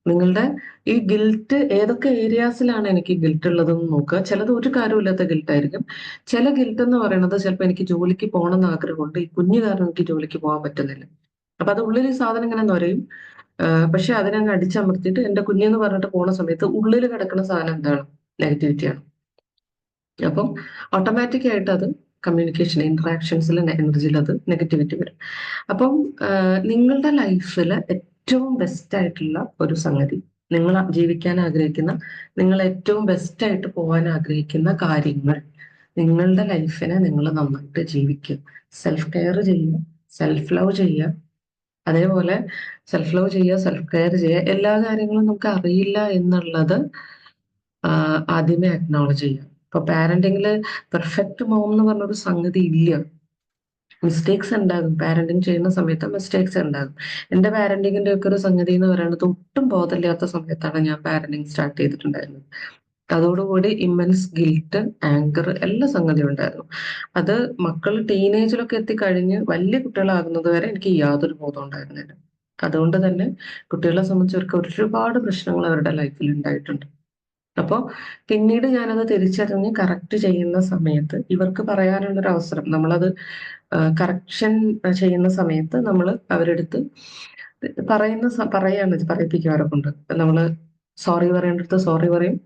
നിങ്ങളുടെ ഈ ഗിൽറ്റ് ഏതൊക്കെ ഏരിയാസിലാണ് എനിക്ക് ഗിൽറ്റ് ഉള്ളതെന്ന് നോക്കുക. ചിലത് ഒരു കാര്യമില്ലാത്ത ഗിൽറ്റ് ആയിരിക്കും. ചില ഗിൽറ്റ് എന്ന് പറയുന്നത് ചിലപ്പോൾ എനിക്ക് ജോലിക്ക് പോകണം എന്ന് ആഗ്രഹമുണ്ട്, ഈ കുഞ്ഞു കാരണം എനിക്ക് ജോലിക്ക് പോകാൻ പറ്റുന്നില്ല. അപ്പൊ അത് ഉള്ളിൽ ഈ സാധനം ഇങ്ങനെ നൊരയും. പക്ഷെ അതിനങ്ങ് അടിച്ചമർത്തിയിട്ട് എന്റെ കുഞ്ഞെന്ന് പറഞ്ഞിട്ട് പോണ സമയത്ത് ഉള്ളിൽ കിടക്കുന്ന സാധനം എന്താണ്? നെഗറ്റിവിറ്റിയാണ്. അപ്പം ഓട്ടോമാറ്റിക് ആയിട്ട് അത് കമ്മ്യൂണിക്കേഷൻ ഇന്ററാക്ഷൻസിൽ എനർജിയിൽ അത് നെഗറ്റിവിറ്റി വരും. അപ്പം നിങ്ങളുടെ ലൈഫിൽ ഏറ്റവും ബെസ്റ്റ് ആയിട്ടുള്ള ഒരു സംഗതി, നിങ്ങൾ ജീവിക്കാൻ ആഗ്രഹിക്കുന്ന, നിങ്ങൾ ഏറ്റവും ബെസ്റ്റ് ആയിട്ട് പോകാൻ ആഗ്രഹിക്കുന്ന കാര്യങ്ങൾ, നിങ്ങളുടെ ലൈഫിനെ നിങ്ങൾ നന്നായിട്ട് ജീവിക്കുക, സെൽഫ് കെയർ ചെയ്യുക, സെൽഫ് ലവ് ചെയ്യുക. അതേപോലെ സെൽഫ് ലവ് ചെയ്യുക, സെൽഫ് കെയർ ചെയ്യുക. എല്ലാ കാര്യങ്ങളും നമുക്ക് അറിയില്ല എന്നുള്ളത് ആദ്യമേ അക്നോളജ് ചെയ്യുക. ഇപ്പൊ പാരന്റിങ്ങില് പെർഫെക്റ്റ് മോം എന്ന് പറഞ്ഞൊരു സംഗതി ഇല്ല. മിസ്റ്റേക്സ് ഉണ്ടാകും, പാരന്റിങ് ചെയ്യുന്ന സമയത്ത് മിസ്റ്റേക്സ് ഉണ്ടാകും. എന്റെ പാരന്റിങ്ങിന്റെ ഒക്കെ ഒരു സംഗതി എന്ന് പറയുന്നത് ഒട്ടും ബോധമില്ലാത്ത സമയത്താണ് ഞാൻ പാരന്റിങ് സ്റ്റാർട്ട് ചെയ്തിട്ടുണ്ടായിരുന്നത്. അതോടുകൂടി ഇമ്മൻസ് ഗിൽറ്റ്, ആങ്കർ എല്ലാ സംഗതിയും ഉണ്ടായിരുന്നു. അത് മക്കൾ ടീനേജിലൊക്കെ എത്തിക്കഴിഞ്ഞ് വലിയ കുട്ടികളാകുന്നത് വരെ എനിക്ക് യാതൊരു ബോധം ഉണ്ടായിരുന്നില്ല. അതുകൊണ്ട് തന്നെ കുട്ടികളെ സംബന്ധിച്ചവർക്ക് ഒരുപാട് പ്രശ്നങ്ങൾ അവരുടെ ലൈഫിൽ ഉണ്ടായിട്ടുണ്ട്. അപ്പോൾ പിന്നീട് ഞാനത് തിരിച്ചറിഞ്ഞ് കറക്റ്റ് ചെയ്യുന്ന സമയത്ത് ഇവർക്ക് പറയാനുള്ളൊരു അവസരം, നമ്മളത് കറക്ഷൻ ചെയ്യുന്ന സമയത്ത് നമ്മൾ അവരെടുത്ത് പറയിപ്പിക്കും. അവരെ കൊണ്ട് നമ്മൾ സോറി പറയേണ്ടടുത്ത് സോറി പറയും.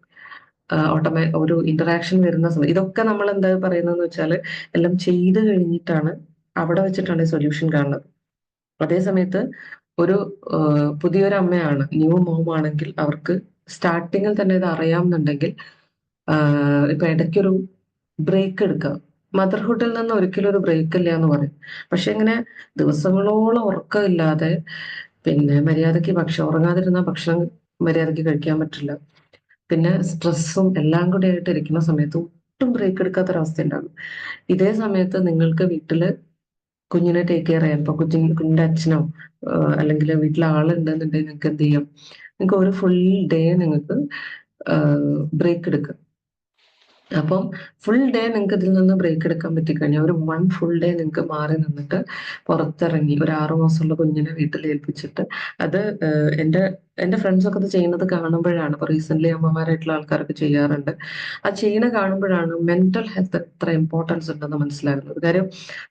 ഒരു ഇന്ററാക്ഷൻ വരുന്ന സമയം ഇതൊക്കെ നമ്മൾ എന്താ പറയുന്നതെന്ന് വെച്ചാൽ എല്ലാം ചെയ്ത് കഴിഞ്ഞിട്ടാണ് അവിടെ വെച്ചിട്ടാണ് സൊല്യൂഷൻ കാണുന്നത്. അതേ സമയത്ത് ഒരു പുതിയൊരു അമ്മയാണ്, ന്യൂ മോം ആണെങ്കിൽ അവർക്ക് സ്റ്റാർട്ടിങ്ങിൽ തന്നെ ഇത് അറിയാമെന്നുണ്ടെങ്കിൽ ഇപ്പൊ ഇടയ്ക്കൊരു ബ്രേക്ക് എടുക്കുക. മദർഹുഡിൽ നിന്ന് ഒരിക്കലും ഒരു ബ്രേക്ക് ഇല്ല എന്ന് പറയും. പക്ഷെ ഇങ്ങനെ ദിവസങ്ങളോളം ഉറക്കമില്ലാതെ, പിന്നെ മര്യാദയ്ക്ക് ഉറങ്ങാതിരുന്ന ഭക്ഷണം മര്യാദയ്ക്ക് കഴിക്കാൻ പറ്റില്ല, പിന്നെ സ്ട്രെസ്സും എല്ലാം കൂടി ആയിട്ട് ഇരിക്കുന്ന സമയത്ത് ഒട്ടും ബ്രേക്ക് എടുക്കാത്തൊരവസ്ഥ ഉണ്ടാകും. ഇതേ സമയത്ത് നിങ്ങൾക്ക് വീട്ടില് കുഞ്ഞിനെ ടേക്ക് കെയർ ചെയ്യാൻ, ഇപ്പൊ കുഞ്ഞിന്റെ അച്ഛനോ അല്ലെങ്കിൽ വീട്ടിലെ ആളുണ്ടെന്നുണ്ടെങ്കിൽ നിങ്ങൾക്ക് എന്ത് ചെയ്യാം? നിങ്ങൾക്ക് ഒരു ഫുൾ ഡേ നിങ്ങൾക്ക് ബ്രേക്ക് എടുക്കുക. അപ്പം ഫുൾ ഡേ നിങ്ങൾക്ക് ഇതിൽ നിന്ന് ബ്രേക്ക് എടുക്കാൻ പറ്റിക്കഴിഞ്ഞാൽ ഒരു 1 ഫുൾ ഡേ നിങ്ങൾക്ക് മാറി നിന്നിട്ട് പുറത്തിറങ്ങി ഒരു 6 മാസമുള്ള കുഞ്ഞിനെ വീട്ടിൽ ഏൽപ്പിച്ചിട്ട് അത് എൻ്റെ ഫ്രണ്ട്സൊക്കെ ഇത് ചെയ്യുന്നത് കാണുമ്പോഴാണ്, ഇപ്പൊ റീസെന്റ് അമ്മമാരായിട്ടുള്ള ആൾക്കാരൊക്കെ ചെയ്യാറുണ്ട്. ആ ചെയ്യുന്ന കാണുമ്പോഴാണ് മെന്റൽ ഹെൽത്ത് എത്ര ഇമ്പോർട്ടൻസ് ഉണ്ടെന്ന് മനസ്സിലാകുന്നത്. കാര്യം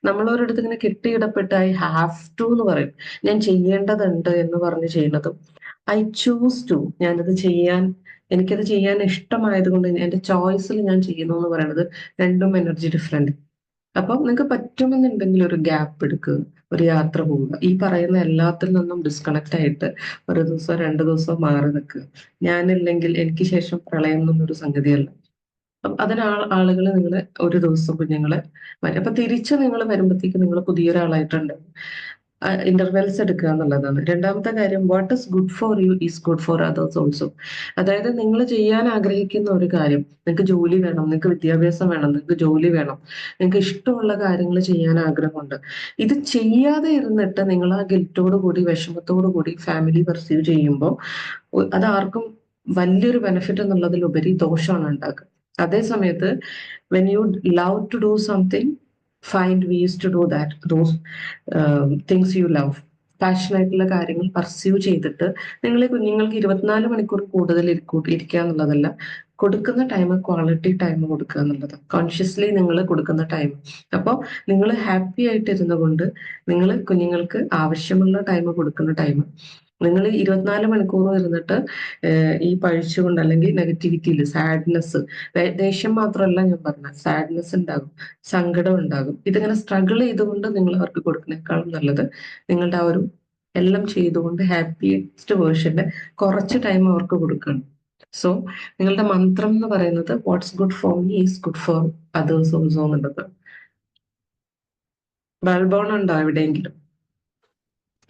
നമ്മളൊരിടത്ത് ഇങ്ങനെ കെട്ടിയിടപ്പെട്ട് ഐ ഹാവ് ടു എന്ന് പറയും, ഞാൻ ചെയ്യേണ്ടതുണ്ട് എന്ന് പറഞ്ഞ് ചെയ്യുന്നതും ഐ ചൂസ് ടു, എനിക്കത് ചെയ്യാൻ ഇഷ്ടമായത് കൊണ്ട് എന്റെ ചോയ്സിൽ ഞാൻ ചെയ്യുന്നു എന്ന് പറയുന്നത് രണ്ടും എനർജി ഡിഫറെന്റ്. അപ്പം നിങ്ങൾക്ക് പറ്റുമെന്നുണ്ടെങ്കിൽ ഒരു ഗ്യാപ്പ് എടുക്കുക, ഒരു യാത്ര പോവുക, ഈ പറയുന്ന എല്ലാത്തിൽ നിന്നും ഡിസ്കണക്ട് ആയിട്ട് ഒരു ദിവസം 2 ദിവസം മാറി നിൽക്കുക. ഞാനില്ലെങ്കിൽ എനിക്ക് ശേഷം പ്രളയം എന്നൊരു സംഗതിയല്ല. അപ്പം അതിന് ആളുകൾ നിങ്ങൾ ഒരു ദിവസം കുഞ്ഞുങ്ങളെ അപ്പൊ തിരിച്ച് നിങ്ങൾ വരുമ്പോഴത്തേക്ക് നിങ്ങൾ പുതിയൊരാളായിട്ടുണ്ട്. ഇന്റർവെൽസ് എടുക്കുക എന്നുള്ളതാണ്. രണ്ടാമത്തെ കാര്യം, what is good for you is good for others also. അതായത് നിങ്ങൾ ചെയ്യാൻ ആഗ്രഹിക്കുന്ന ഒരു കാര്യം, നിങ്ങൾക്ക് ജോലി വേണം, നിങ്ങൾക്ക് വിദ്യാഭ്യാസം വേണം, നിങ്ങൾക്ക് ജോലി വേണം, നിങ്ങൾക്ക് ഇഷ്ടമുള്ള കാര്യങ്ങൾ ചെയ്യാൻ ആഗ്രഹമുണ്ട്. ഇത് ചെയ്യാതെ ഇരുന്നിട്ട് നിങ്ങൾ ആ ഗിൽറ്റോട് കൂടി വിഷമത്തോടു കൂടി ഫാമിലി പെർസീവ് ചെയ്യുമ്പോൾ അത് ആർക്കും വലിയൊരു ബെനിഫിറ്റ് എന്നുള്ളതിലുപരി ദോഷമാണ് ഉണ്ടാക്കുക. അതേ സമയത്ത് when you love to do something, find ways to do that, those things you love. പാഷനായിട്ടുള്ള കാര്യങ്ങൾ പർസ്യൂ ചെയ്തിട്ട് നിങ്ങൾ കുഞ്ഞുങ്ങൾക്ക് 24 മണിക്കൂർ കൂടുതൽ ഇരിക്കുക എന്നുള്ളതല്ല, കൊടുക്കുന്ന ടൈം ക്വാളിറ്റി ടൈം കൊടുക്കുക എന്നുള്ളത്, കോൺഷ്യസ്ലി നിങ്ങൾ കൊടുക്കുന്ന ടൈം. അപ്പോൾ നിങ്ങൾ ഹാപ്പി ആയിട്ടിരുന്നു കൊണ്ട് നിങ്ങൾ കുഞ്ഞുങ്ങൾക്ക് ആവശ്യമുള്ള ടൈം കൊടുക്കുന്ന ടൈം. നിങ്ങൾ 24 മണിക്കൂറും ഇരുന്നിട്ട് ഈ പഴിച്ചുകൊണ്ട് അല്ലെങ്കിൽ നെഗറ്റിവിറ്റിയിൽ സാഡ്നെസ്, ദേഷ്യം മാത്രമല്ല ഞാൻ പറഞ്ഞ, സാഡ്നെസ് ഉണ്ടാകും, സങ്കടം ഉണ്ടാകും. ഇതിങ്ങനെ സ്ട്രഗിൾ ചെയ്തുകൊണ്ട് നിങ്ങൾ അവർക്ക് കൊടുക്കുന്നേക്കാളും നല്ലത് നിങ്ങളുടെ ആ ഒരു എല്ലാം ചെയ്തുകൊണ്ട് ഹാപ്പിയസ്റ്റ് വേർഷന്റെ കുറച്ച് ടൈം അവർക്ക് കൊടുക്കണം. സോ നിങ്ങളുടെ മന്ത്രം എന്ന് പറയുന്നത് what's good for me is good for others also എന്നുള്ളത്. ബൾബോൺ ഉണ്ടോ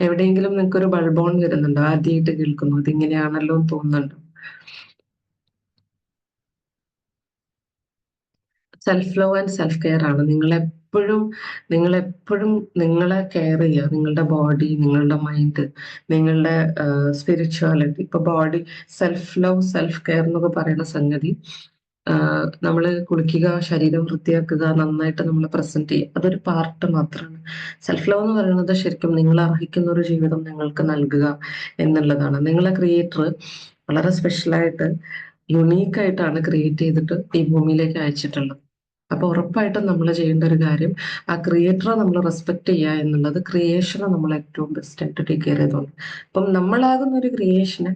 എവിടെയെങ്കിലും നിങ്ങൾക്ക് ഒരു ബൾബോൺ വരുന്നുണ്ടോ? ആദ്യമായിട്ട് കേൾക്കുന്നു, ഇതിങ്ങനെയാണല്ലോ എന്ന് തോന്നുന്നുണ്ടോ? Self love and self care ആണ്. നിങ്ങളെപ്പോഴും നിങ്ങളെ കെയർ ചെയ്യുക, നിങ്ങളുടെ ബോഡി, നിങ്ങളുടെ മൈൻഡ്, നിങ്ങളുടെ സ്പിരിച്വാലിറ്റി. ഇപ്പൊ body self love self care എന്നൊക്കെ പറയുന്ന സംഗതി, നമ്മൾ കുളിക്കുക, ശരീരം വൃത്തിയാക്കുക, നന്നായിട്ട് നമ്മൾ പ്രസന്റ് ചെയ്യുക, അതൊരു പാർട്ട് മാത്രമാണ്. സെൽഫ് ലവ് എന്ന് പറയുന്നത് ശരിക്കും നിങ്ങൾ അർഹിക്കുന്ന ഒരു ജീവിതം നിങ്ങൾക്ക് നൽകുക എന്നുള്ളതാണ്. നിങ്ങളെ ക്രിയേറ്റർ വളരെ സ്പെഷ്യലായിട്ട് യുണീക്കായിട്ടാണ് ക്രിയേറ്റ് ചെയ്തിട്ട് ഈ ഭൂമിയിലേക്ക് അയച്ചിട്ടുള്ളത്. അപ്പൊ ഉറപ്പായിട്ടും നമ്മൾ ചെയ്യേണ്ട ഒരു കാര്യം, ആ ക്രിയേറ്ററെ നമ്മൾ റെസ്പെക്ട് ചെയ്യുക എന്നുള്ളത്, ക്രിയേഷനെ നമ്മൾ ഏറ്റവും ബെസ്റ്റ് ആയിട്ട് ടേക്ക് കെയർ ചെയ്തോണ്ട്. അപ്പം നമ്മളാകുന്ന ഒരു ക്രിയേഷനെ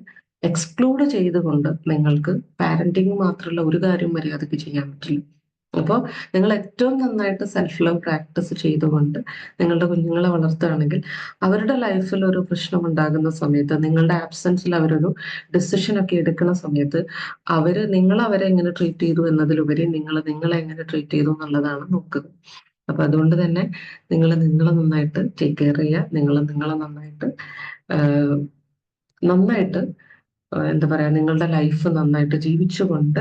എക്സ്ക്ലൂഡ് ചെയ്തുകൊണ്ട് നിങ്ങൾക്ക് പാരന്റിങ് മാത്രമല്ല ഒരു കാര്യം മര്യാദയ്ക്ക് ചെയ്യാൻ പറ്റില്ല. അപ്പോൾ നിങ്ങൾ ഏറ്റവും നന്നായിട്ട് സെൽഫ് ലവ് പ്രാക്ടീസ് ചെയ്തുകൊണ്ട് നിങ്ങളുടെ കുഞ്ഞുങ്ങളെ വളർത്തുകയാണെങ്കിൽ അവരുടെ ലൈഫിൽ ഒരു പ്രശ്നം ഉണ്ടാകുന്ന സമയത്ത്, നിങ്ങളുടെ ആബ്സെൻസിൽ അവരൊരു ഡിസിഷൻ ഒക്കെ എടുക്കുന്ന സമയത്ത് നിങ്ങൾ അവരെ എങ്ങനെ ട്രീറ്റ് ചെയ്തു എന്നതിലുപരി നിങ്ങളെ എങ്ങനെ ട്രീറ്റ് ചെയ്തു എന്നുള്ളതാണ് നോക്കുക. അപ്പൊ അതുകൊണ്ട് തന്നെ നിങ്ങളെ നന്നായിട്ട് ടേക്ക് കെയർ ചെയ്യുക, നിങ്ങളെ നന്നായിട്ട് എന്താ പറയാ, നിങ്ങളുടെ ലൈഫ് നന്നായിട്ട് ജീവിച്ചുകൊണ്ട്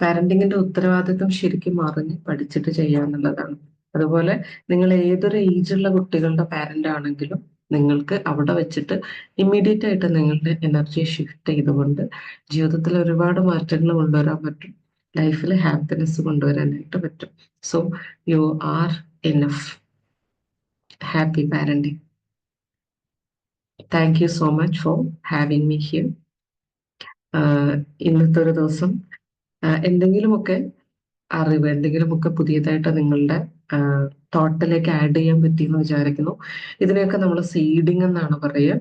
പാരന്റിങ്ങിന്റെ ഉത്തരവാദിത്വം ശരിക്കും അറിഞ്ഞ് പഠിച്ചിട്ട് ചെയ്യുക എന്നുള്ളതാണ്. അതുപോലെ നിങ്ങൾ ഏതൊരു ഏജുള്ള കുട്ടികളുടെ പാരന്റ് ആണെങ്കിലും നിങ്ങൾക്ക് അവിടെ വെച്ചിട്ട് ഇമ്മീഡിയറ്റ് ആയിട്ട് നിങ്ങളുടെ എനർജി ഷിഫ്റ്റ് ചെയ്തുകൊണ്ട് ജീവിതത്തിൽ ഒരുപാട് മാറ്റങ്ങൾ കൊണ്ടുവരാൻ പറ്റും, ലൈഫിൽ ഹാപ്പിനെസ് കൊണ്ടുവരാനായിട്ട് പറ്റും. So you are enough. Happy parenting. Thank you so much for having me here. ഇന്നത്തെ ഒരു ദിവസം എന്തെങ്കിലുമൊക്കെ അറിവ്, എന്തെങ്കിലുമൊക്കെ പുതിയതായിട്ട് നിങ്ങളുടെ തോട്ടിലേക്ക് ആഡ് ചെയ്യാൻ പറ്റിയെന്ന് വിചാരിക്കുന്നു. ഇതിനെയൊക്കെ നമ്മൾ സീഡിങ് എന്നാണ് പറയുക.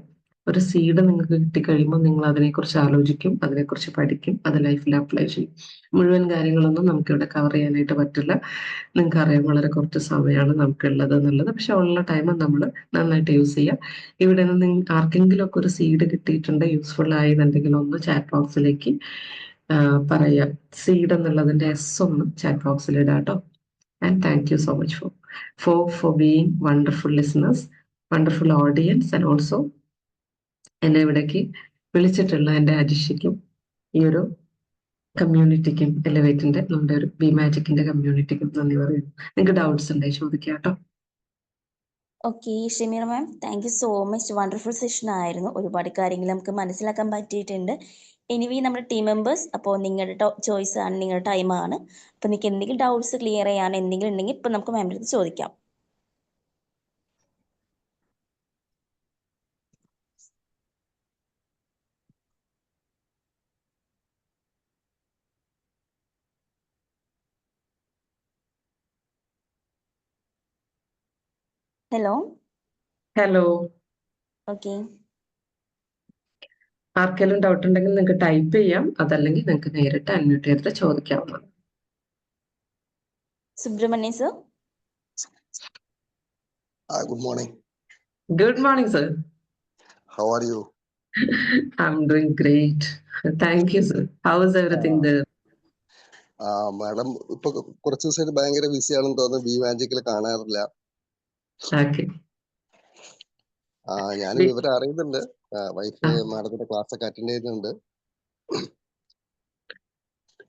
ഒരു സീഡ് നിങ്ങൾക്ക് കിട്ടിക്കഴിയുമ്പോൾ നിങ്ങൾ അതിനെക്കുറിച്ച് ആലോചിക്കും, അതിനെക്കുറിച്ച് പഠിക്കും, അത് ലൈഫിൽ അപ്ലൈ ചെയ്യും. മുഴുവൻ കാര്യങ്ങളൊന്നും നമുക്കിവിടെ കവർ ചെയ്യാനായിട്ട് പറ്റില്ല. നിങ്ങൾക്ക് അറിയാം വളരെ കുറച്ച് സമയമാണ് നമുക്കുള്ളത് എന്നുള്ളത്. പക്ഷെ ഉള്ള ടൈം നമ്മൾ നന്നായിട്ട് യൂസ് ചെയ്യുക. ഇവിടെ നിന്ന് ആർക്കെങ്കിലും ഒക്കെ ഒരു സീഡ് കിട്ടിയിട്ടുണ്ട്, യൂസ്ഫുൾ ആയെന്നുണ്ടെങ്കിൽ ഒന്ന് ചാറ്റ് ബോക്സിലേക്ക് പറയാം. സീഡ് എന്നുള്ളതിന്റെ ഒന്ന് ചാറ്റ് ബോക്സിൽ ഇടാം കേട്ടോ. And thank you so much for being wonderful listeners, wonderful audience, and also എന്നെ ഇവിടേക്ക് വിളിച്ചിട്ടുള്ള എൻ്റെ അജിഷയ്ക്കും ഈ ഒരു കമ്മ്യൂണിറ്റിക്കും, എലിവേറ്റിന്റെ നമ്മുടെ ഒരു ബി മാജിക്കിന്റെ കമ്മ്യൂണിറ്റിക്കും നന്ദി പറയുന്നു. നിങ്ങൾക്ക് ഡൗട്ട്സ് ഉണ്ടെങ്കിൽ ചോദിക്കാം കേട്ടോ. Okay Shameera ma'am, thank you so much. Wonderful session ആയിരുന്നു. ഒരുപാട് കാര്യങ്ങൾ നമുക്ക് മനസ്സിലാക്കാൻ പറ്റിയിട്ടുണ്ട്. എനിവേ നമ്മുടെ ടീം മെമ്പേഴ്സ്, അപ്പോൾ നിങ്ങളുടെ ചോയ്സ് ആണ്, നിങ്ങളുടെ ടൈമാണ്. അപ്പോൾ നിങ്ങൾക്ക് എന്തെങ്കിലും ഡൗട്ട്സ് ക്ലിയർ ചെയ്യാൻ എന്തെങ്കിലും ഉണ്ടെങ്കിൽ ഇപ്പം നമുക്ക് മാമിൻ്റെ അടുത്ത് ചോദിക്കാം. ഹലോ. ഹലോ. ഓക്കെ. ആർക്കെങ്കിലും ഡൗട്ട് ഉണ്ടെങ്കിൽ നിങ്ങൾക്ക് ടൈപ്പ് ചെയ്യാം, അതല്ലെങ്കിൽ നിങ്ങൾക്ക് നേരിട്ട് അൺമ്യൂട്ട് ചെയ്തിട്ട് ചോദിക്കാവുന്നതാണ്. Subrahmanya sir. Good morning. Good morning, sir. How are you? I'm doing great. Thank you, sir. How is everything there? Madam ഇപ്പൊ കുറച്ച് ദിവസമായിട്ട് ഭയങ്കര ബിസി ആണെന്ന് തോന്നുന്നു. ബി മാജിക്കിൽ കാണാറില്ല. Okay. ഞാൻ വിവരം അറിയുന്നുണ്ട്. വൈഫ് മാഡത്തിന്റെ ക്ലാസ് ഒക്കെ അറ്റൻഡ് ചെയ്യുന്നുണ്ട്.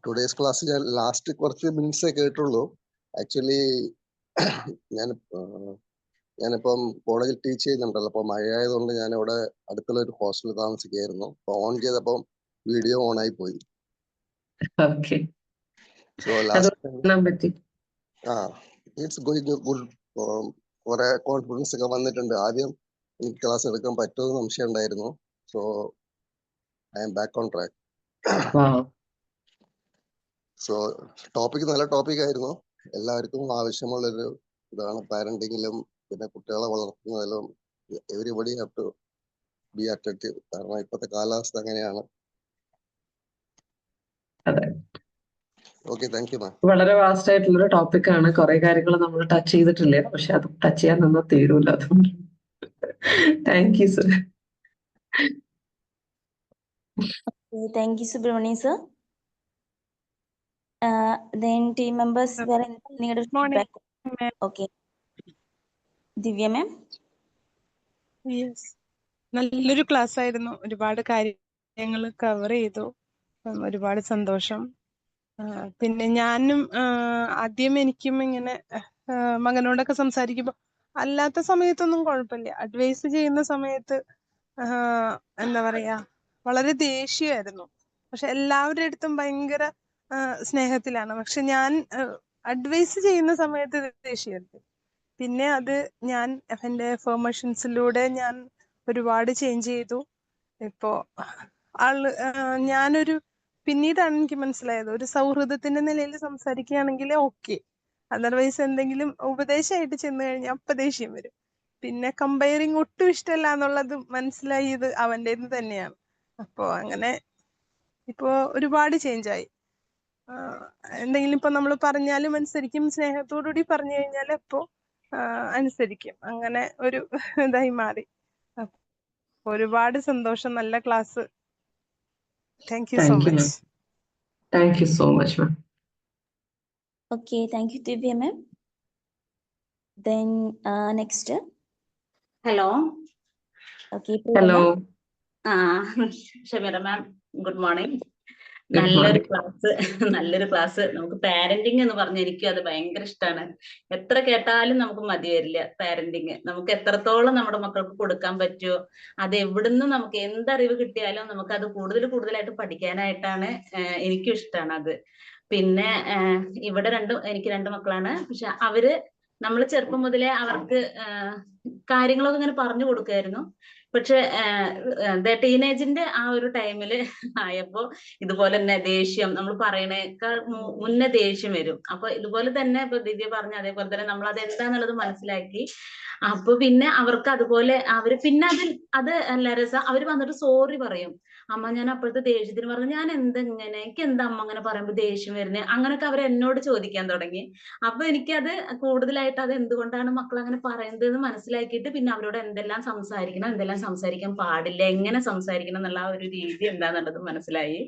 ടുഡേസ് ക്ലാസ് ഞാൻ ലാസ്റ്റ് കുറച്ച് മിനിറ്റ്സേ കേട്ടുള്ളൂ. ആക്ച്വലി ഞാനിപ്പം കോളേജിൽ ടീച്ച് ചെയ്യുന്നുണ്ടല്ലോ. അപ്പൊ മഴയായതുകൊണ്ട് ഞാൻ ഇവിടെ അടുത്തുള്ള ഒരു ഹോസ്റ്റലിൽ താമസിക്കുകയായിരുന്നു. അപ്പൊ ഓൺ ചെയ്തപ്പോൾ വീഡിയോ ഓൺ ആയി പോയി. Okay. So last it's going good. കുറെ കോൺഫിഡൻസ് ഒക്കെ വന്നിട്ടുണ്ട്. ആദ്യം എനിക്ക് ക്ലാസ് എടുക്കാൻ പറ്റുമെന്ന് സംശയം ഉണ്ടായിരുന്നു. So I am back on track. So topic നല്ല ടോപ്പിക് ആയിരുന്നു. എല്ലാവർക്കും ആവശ്യമുള്ളൊരു ഇതാണ്. പാരന്റിങ്ങിലും പിന്നെ കുട്ടികളെ വളർത്തുന്നതിലും everybody have to be attentive. കാരണം ഇപ്പോഴത്തെ കാലാവസ്ഥ അങ്ങനെയാണ്. Okay, thank you ma'am. വളരെ വാസ്റ്റ് ആയിട്ടുള്ളൊരു ടോപ്പിക്കാണ്. കുറെ കാര്യങ്ങൾ നമ്മൾ ടച്ച് ചെയ്തിട്ടില്ല, പക്ഷെ അത് ടച്ച് ചെയ്യാൻ നിന്നാ തീരൂല. അതുകൊണ്ട് thank you sir. Thank you Subramanya sir. then team members വേറെ നിങ്ങളുടെ feedback. Okay. Divya ma'am. Yes, നല്ലൊരു ക്ലാസ് ആയിരുന്നു. ഒരുപാട് കാര്യങ്ങൾ കവർ ചെയ്തു. ഒരുപാട് സന്തോഷം. പിന്നെ ഞാനും ആദ്യം എനിക്കും ഇങ്ങനെ മകനോടൊക്കെ സംസാരിക്കുമ്പോൾ അല്ലാത്ത സമയത്തൊന്നും കുഴപ്പമില്ല. അഡ്വൈസ് ചെയ്യുന്ന സമയത്ത് എന്താ പറയാ, വളരെ ദേഷ്യമായിരുന്നു. പക്ഷെ എല്ലാവരുടെ അടുത്തും ഭയങ്കര സ്നേഹത്തിലാണ്. പക്ഷെ ഞാൻ അഡ്വൈസ് ചെയ്യുന്ന സമയത്ത് ദേഷ്യമായിരുന്നു. പിന്നെ അത് ഞാൻ എൻ്റെ ഫോർമേഷൻസിലൂടെ ഞാൻ ഒരുപാട് ചേഞ്ച് ചെയ്തു. ഇപ്പോ ഞാനൊരു പിന്നീടാണ് എനിക്ക് മനസ്സിലായത്, ഒരു സൗഹൃദത്തിന്റെ നിലയിൽ സംസാരിക്കുകയാണെങ്കിൽ ഓക്കെ, അതർവൈസ് എന്തെങ്കിലും ഉപദേശമായിട്ട് ചെന്ന് കഴിഞ്ഞാൽ അപ്പൊ ദേഷ്യം വരും. പിന്നെ കമ്പയറിങ് ഒട്ടും ഇഷ്ടമല്ല എന്നുള്ളത് മനസ്സിലായത് അവൻ്റെത് തന്നെയാണ്. അപ്പോ അങ്ങനെ ഇപ്പോ ഒരുപാട് ചേഞ്ച് ആയി. എന്തെങ്കിലും ഇപ്പൊ നമ്മൾ പറഞ്ഞാലും അനുസരിക്കും, സ്നേഹത്തോടുകൂടി പറഞ്ഞു കഴിഞ്ഞാൽ ഇപ്പോ അനുസരിക്കും. അങ്ങനെ ഒരു ഇതായി മാറി. ഒരുപാട് സന്തോഷം. നല്ല class. Thank you so much. Thank you so much ma'am. Okay, thank U Divya ma'am. then next. Hello. Okay. Hello. Shameera ma'am, good morning. നല്ലൊരു ക്ലാസ്. നമുക്ക് പാരന്റിങ് എന്ന് പറഞ്ഞ എനിക്കും അത് ഭയങ്കര ഇഷ്ടമാണ്. എത്ര കേട്ടാലും നമുക്ക് മതി വരില്ല. പാരന്റിങ് നമുക്ക് എത്രത്തോളം നമ്മുടെ മക്കൾക്ക് കൊടുക്കാൻ പറ്റുമോ, അത് എവിടുന്ന് നമുക്ക് എന്തറിവ് കിട്ടിയാലും നമുക്ക് അത് കൂടുതലായിട്ട് പഠിക്കാനായിട്ടാണ് എനിക്കും ഇഷ്ടമാണ് അത്. പിന്നെ ഇവിടെ എനിക്ക് രണ്ട് മക്കളാണ്. പക്ഷെ അവര് നമ്മൾ ചെറുപ്പം മുതലേ അവർക്ക് കാര്യങ്ങളൊക്കെ ഇങ്ങനെ പറഞ്ഞു കൊടുക്കുമായിരുന്നു. പക്ഷെ ടീനേജിന്റെ ആ ഒരു ടൈമില് ആയപ്പോ ഇതുപോലെ തന്നെ ദേഷ്യം, നമ്മൾ പറയണേക്കാൾ മുന്നേ ദേഷ്യം വരും. അപ്പൊ ഇതുപോലെ തന്നെ ഇപ്പൊ ദിവ്യ പറഞ്ഞ അതേപോലെ തന്നെ നമ്മൾ അത് എന്താന്നുള്ളത് മനസ്സിലാക്കി. അപ്പൊ പിന്നെ അവർക്ക് അതുപോലെ അവര് പിന്നെ അത് അല്ല രസം, അവര് വന്നിട്ട് സോറി പറയും. അമ്മ ഞാൻ അപ്പോഴത്തെ ദേഷ്യത്തിന് പറഞ്ഞു, ഞാൻ എന്തെങ്ങനെ, എനിക്ക് എന്താ അമ്മ അങ്ങനെ പറയുമ്പോ ദേഷ്യം വരുന്നത്, അങ്ങനൊക്കെ അവർ എന്നോട് ചോദിക്കാൻ തുടങ്ങി. അപ്പൊ എനിക്കത് കൂടുതലായിട്ട് അത് എന്തുകൊണ്ടാണ് മക്കൾ അങ്ങനെ പറയുന്നത് എന്ന് മനസ്സിലാക്കിയിട്ട് പിന്നെ അവരോട് എന്തെല്ലാം സംസാരിക്കണം, എന്തെല്ലാം സംസാരിക്കാൻ പാടില്ല, എങ്ങനെ സംസാരിക്കണം എന്നുള്ള ആ ഒരു രീതി എന്താന്നുള്ളത് മനസ്സിലായി.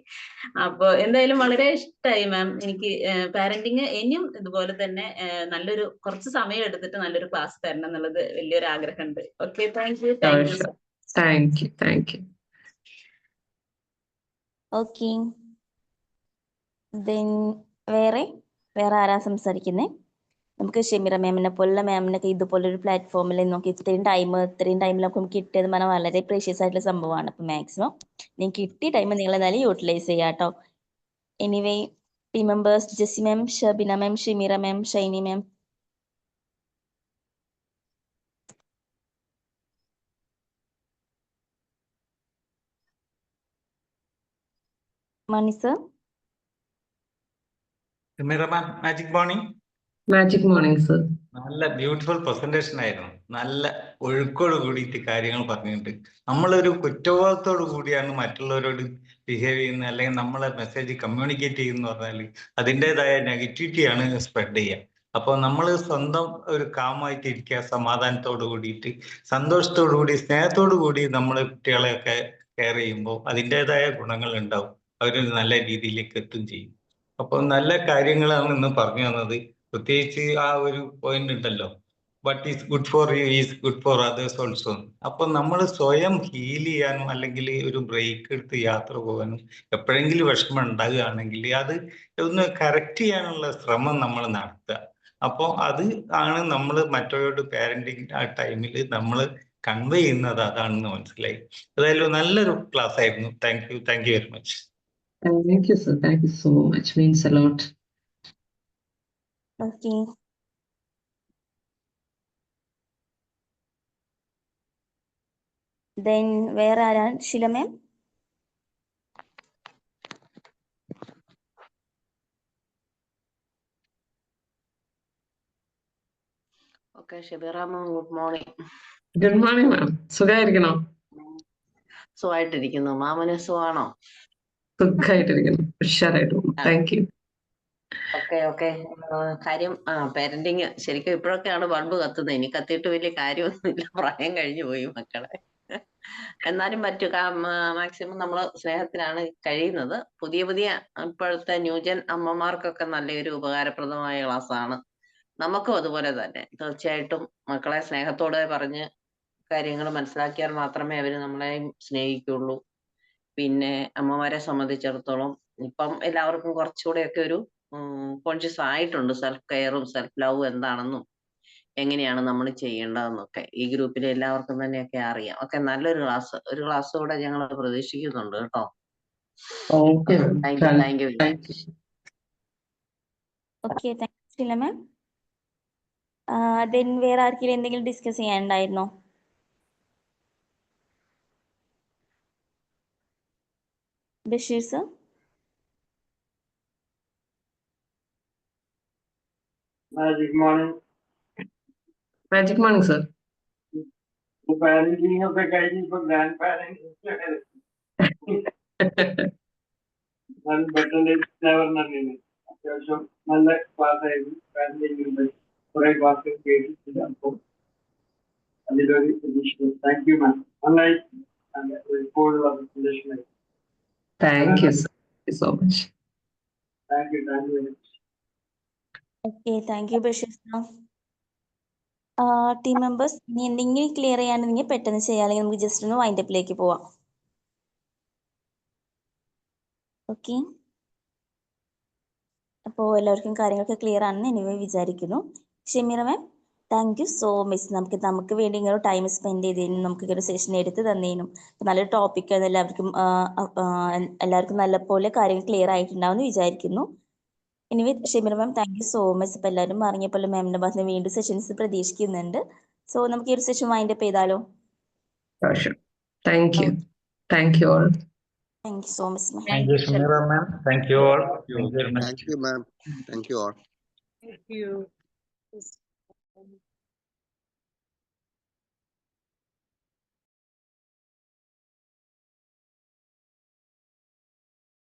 അപ്പൊ എന്തായാലും വളരെ ഇഷ്ടമായി മാം. എനിക്ക് പാരന്റിങ് ഇനിയും ഇതുപോലെ തന്നെ നല്ലൊരു കുറച്ച് സമയം എടുത്തിട്ട് നല്ലൊരു ക്ലാസ് തരണം എന്നുള്ളത് വലിയൊരു ആഗ്രഹമുണ്ട്. Okay, thank U. Thank you. Okay. then വേറെ ആരാ സംസാരിക്കുന്നേ? നമുക്ക് ഷെമിറ മാമിനെ പോലുള്ള മാമിനൊക്കെ ഇതുപോലൊരു പ്ലാറ്റ്ഫോമിൽ നമുക്ക് ഇത്രയും ടൈമിലൊക്കെ നമുക്ക് കിട്ടിയത് പറഞ്ഞാൽ വളരെ പ്രഷ്യസ് ആയിട്ടുള്ള സംഭവമാണ്. അപ്പം മാക്സിമം നിങ്ങൾക്ക് കിട്ടിയ ടൈം നിങ്ങൾ എന്തായാലും യൂട്ടിലൈസ് ചെയ്യാം കേട്ടോ. Anyway team members Jessy ma'am, Shabina ma'am, Shemira ma'am, Shiny ma'am. Mani sir. Magic morning. Magic morning sir. നല്ല ബ്യൂട്ടിഫുൾ പ്രസന്റേഷൻ ആയിരുന്നു. നല്ല ഒഴുക്കോട് കൂടിയിട്ട് കാര്യങ്ങൾ പറഞ്ഞിട്ടുണ്ട്. നമ്മളൊരു കുറ്റബോധത്തോടു കൂടിയാണ് മറ്റുള്ളവരോട് ബിഹേവ് ചെയ്യുന്നത്, അല്ലെങ്കിൽ നമ്മളെ മെസ്സേജ് കമ്മ്യൂണിക്കേറ്റ് ചെയ്യുന്ന പറഞ്ഞാൽ അതിൻ്റെതായ നെഗറ്റിവിറ്റിയാണ് സ്പ്രെഡ് ചെയ്യുക. അപ്പോൾ നമ്മൾ സ്വന്തം ഒരു കാമായിട്ട് ഇരിക്കുക, സമാധാനത്തോടു കൂടിയിട്ട് സന്തോഷത്തോടു കൂടി സ്നേഹത്തോടു കൂടി നമ്മൾ കുട്ടികളെയൊക്കെ കെയർ ചെയ്യുമ്പോൾ അതിൻ്റെതായ ഗുണങ്ങൾ ഉണ്ടാവും. അവരൊരു നല്ല രീതിയിലേക്ക് എത്തും ചെയ്യും. അപ്പോൾ നല്ല കാര്യങ്ങളാണ് ഇന്ന് പറഞ്ഞു തന്നത്. പ്രത്യേകിച്ച് ആ ഒരു പോയിന്റ് ഉണ്ടല്ലോ, what is good for you is good for others also. അപ്പൊ നമ്മൾ സ്വയം ഹീൽ ചെയ്യാനും അല്ലെങ്കിൽ ഒരു ബ്രേക്ക് എടുത്ത് യാത്ര പോകാനും എപ്പോഴെങ്കിലും വിഷമം ഉണ്ടാകുകയാണെങ്കിൽ അത് ഒന്ന് കറക്റ്റ് ചെയ്യാനുള്ള ശ്രമം നമ്മൾ നടത്തുക. അപ്പോൾ അത് ആണ് നമ്മൾ മറ്റവരോട് പാരന്റിങ് ആ ടൈമിൽ നമ്മൾ കൺവേ ചെയ്യുന്നത് അതാണെന്ന് മനസ്സിലായി. അതായത് നല്ലൊരു ക്ലാസ് ആയിരുന്നു. Thank you very much. Thank you, sir. Thank you so much. Means a lot. Okay. Then വേറെ ആരാണ്? Sheela ma'am. Okay, Shabeera ma'am good morning. Good morning ma'am. സുഖമായിരിക്കണോ? സുഖമായിട്ടിരിക്കുന്നു. മാമന് സുഖമാണോ? സുഖമായിട്ടിരിക്കുന്നു. ഉഷാറായിട്ട്. Thank you. ഓക്കെ. കാര്യം പാരന്റിങ് ശരിക്കും ഇപ്പോഴൊക്കെയാണ് ബൾബ് കത്തുന്നത്. ഇനി കത്തിയിട്ട് വലിയ കാര്യമൊന്നുമില്ല, പ്രായം കഴിഞ്ഞു പോയി മക്കളെ. എന്നാലും മാക്സിമം നമ്മൾ സ്നേഹത്തിലാണ് കഴിയുന്നത്. പുതിയ ഇപ്പോഴത്തെ ന്യൂജൻ അമ്മമാർക്കൊക്കെ നല്ലൊരു ഉപകാരപ്രദമായ ക്ലാസ് ആണ്. നമുക്കും അതുപോലെ തന്നെ തീർച്ചയായിട്ടും മക്കളെ സ്നേഹത്തോടെ പറഞ്ഞ് കാര്യങ്ങൾ മനസ്സിലാക്കിയാൽ മാത്രമേ അവര് നമ്മളെയും സ്നേഹിക്കുള്ളൂ. പിന്നെ അമ്മമാരെ സംബന്ധിച്ചിടത്തോളം ഇപ്പം എല്ലാവർക്കും കുറച്ചുകൂടെയൊക്കെ ഒരു കോൺഷ്യസ് ആയിട്ടുണ്ട്. സെൽഫ് കെയറും സെൽഫ് ലവും എന്താണെന്നും എങ്ങനെയാണ് നമ്മൾ ചെയ്യേണ്ടതെന്നൊക്കെ ഈ ഗ്രൂപ്പിലെ എല്ലാവർക്കും തന്നെയൊക്കെ അറിയാം. ഒക്കെ നല്ലൊരു ഒരു ക്ലാസ് കൂടെ ഞങ്ങൾ പ്രതീക്ഷിക്കുന്നുണ്ട് കേട്ടോ. Thank you. Okay, thank you Sheela ma'am. Then വേറെ ആർക്കെങ്കിലും എന്തെങ്കിലും ഡിസ്കസ് ചെയ്യാനുണ്ടായിരുന്നോ? Basheer sir. Magic morning. Magic morning sir. Parenting ഒക്കെ കഴിഞ്ഞ് ഇപ്പൊ ഗ്രാൻഡ് പാരന്റിങ് അത്യാവശ്യം നല്ല ക്ലാസ് ആയിരുന്നു. പാരന്റിങ് കുറെ ക്ലാസ് കേട്ടിട്ടുണ്ട്. അപ്പോൾ അതിലൊരു പ്രതീക്ഷ. താങ്ക് യു മാം. നന്നായി ഇപ്പോഴുള്ള പ്രസന്റേഷൻ ആയിരുന്നു. Thank you sir. So much. Thank you very much. Okay, thank U Basheer sir. Team members ഇനി എന്തെങ്കിലും ക്ലിയർ ചെയ്യാണ്ടെങ്കിൽ പെട്ടെന്ന് ചെയ്യാം, അല്ലെങ്കിൽ നമുക്ക് ജസ്റ്റ് ഒന്ന് വൈൻഡപ്പിലേക്ക് പോവാം. ഓക്കെ, അപ്പോൾ എല്ലാവർക്കും കാര്യങ്ങളൊക്കെ ക്ലിയർ ആണെന്ന് എനിവേ വിചാരിക്കുന്നു. ഷെമീറ മാം, താങ്ക് യു സോ മച്ച്. നമുക്ക് വേണ്ടി ഇങ്ങനെ ടൈം സ്പെൻഡ് ചെയ്തതിനും നമുക്ക് ഒരു സെഷൻ എടുത്ത് തന്നതിനും നല്ലൊരു ടോപ്പിക്കാണ്. എല്ലാവർക്കും നല്ലപോലെ കാര്യങ്ങൾ ക്ലിയർ ആയിട്ടുണ്ടാവുമെന്ന് വിചാരിക്കുന്നു. Anyway Shemeera ma'am, thank you so much. ഇപ്പം എല്ലാവരും അറിഞ്ഞപ്പോൾ മാമിൻ്റെ ഭാഗത്ത് നിന്ന് വീണ്ടും സെഷൻസ് പ്രതീക്ഷിക്കുന്നുണ്ട്. സോ നമുക്ക് ഈ ഒരു സെഷൻ വൈൻഡപ്പ് ചെയ്താലോ? Thank you. Thank you all. Thank you so much ma'am. Thank you Shameera ma'am. Thank you all. Thank you, ma'am. Thank you all. Thank you.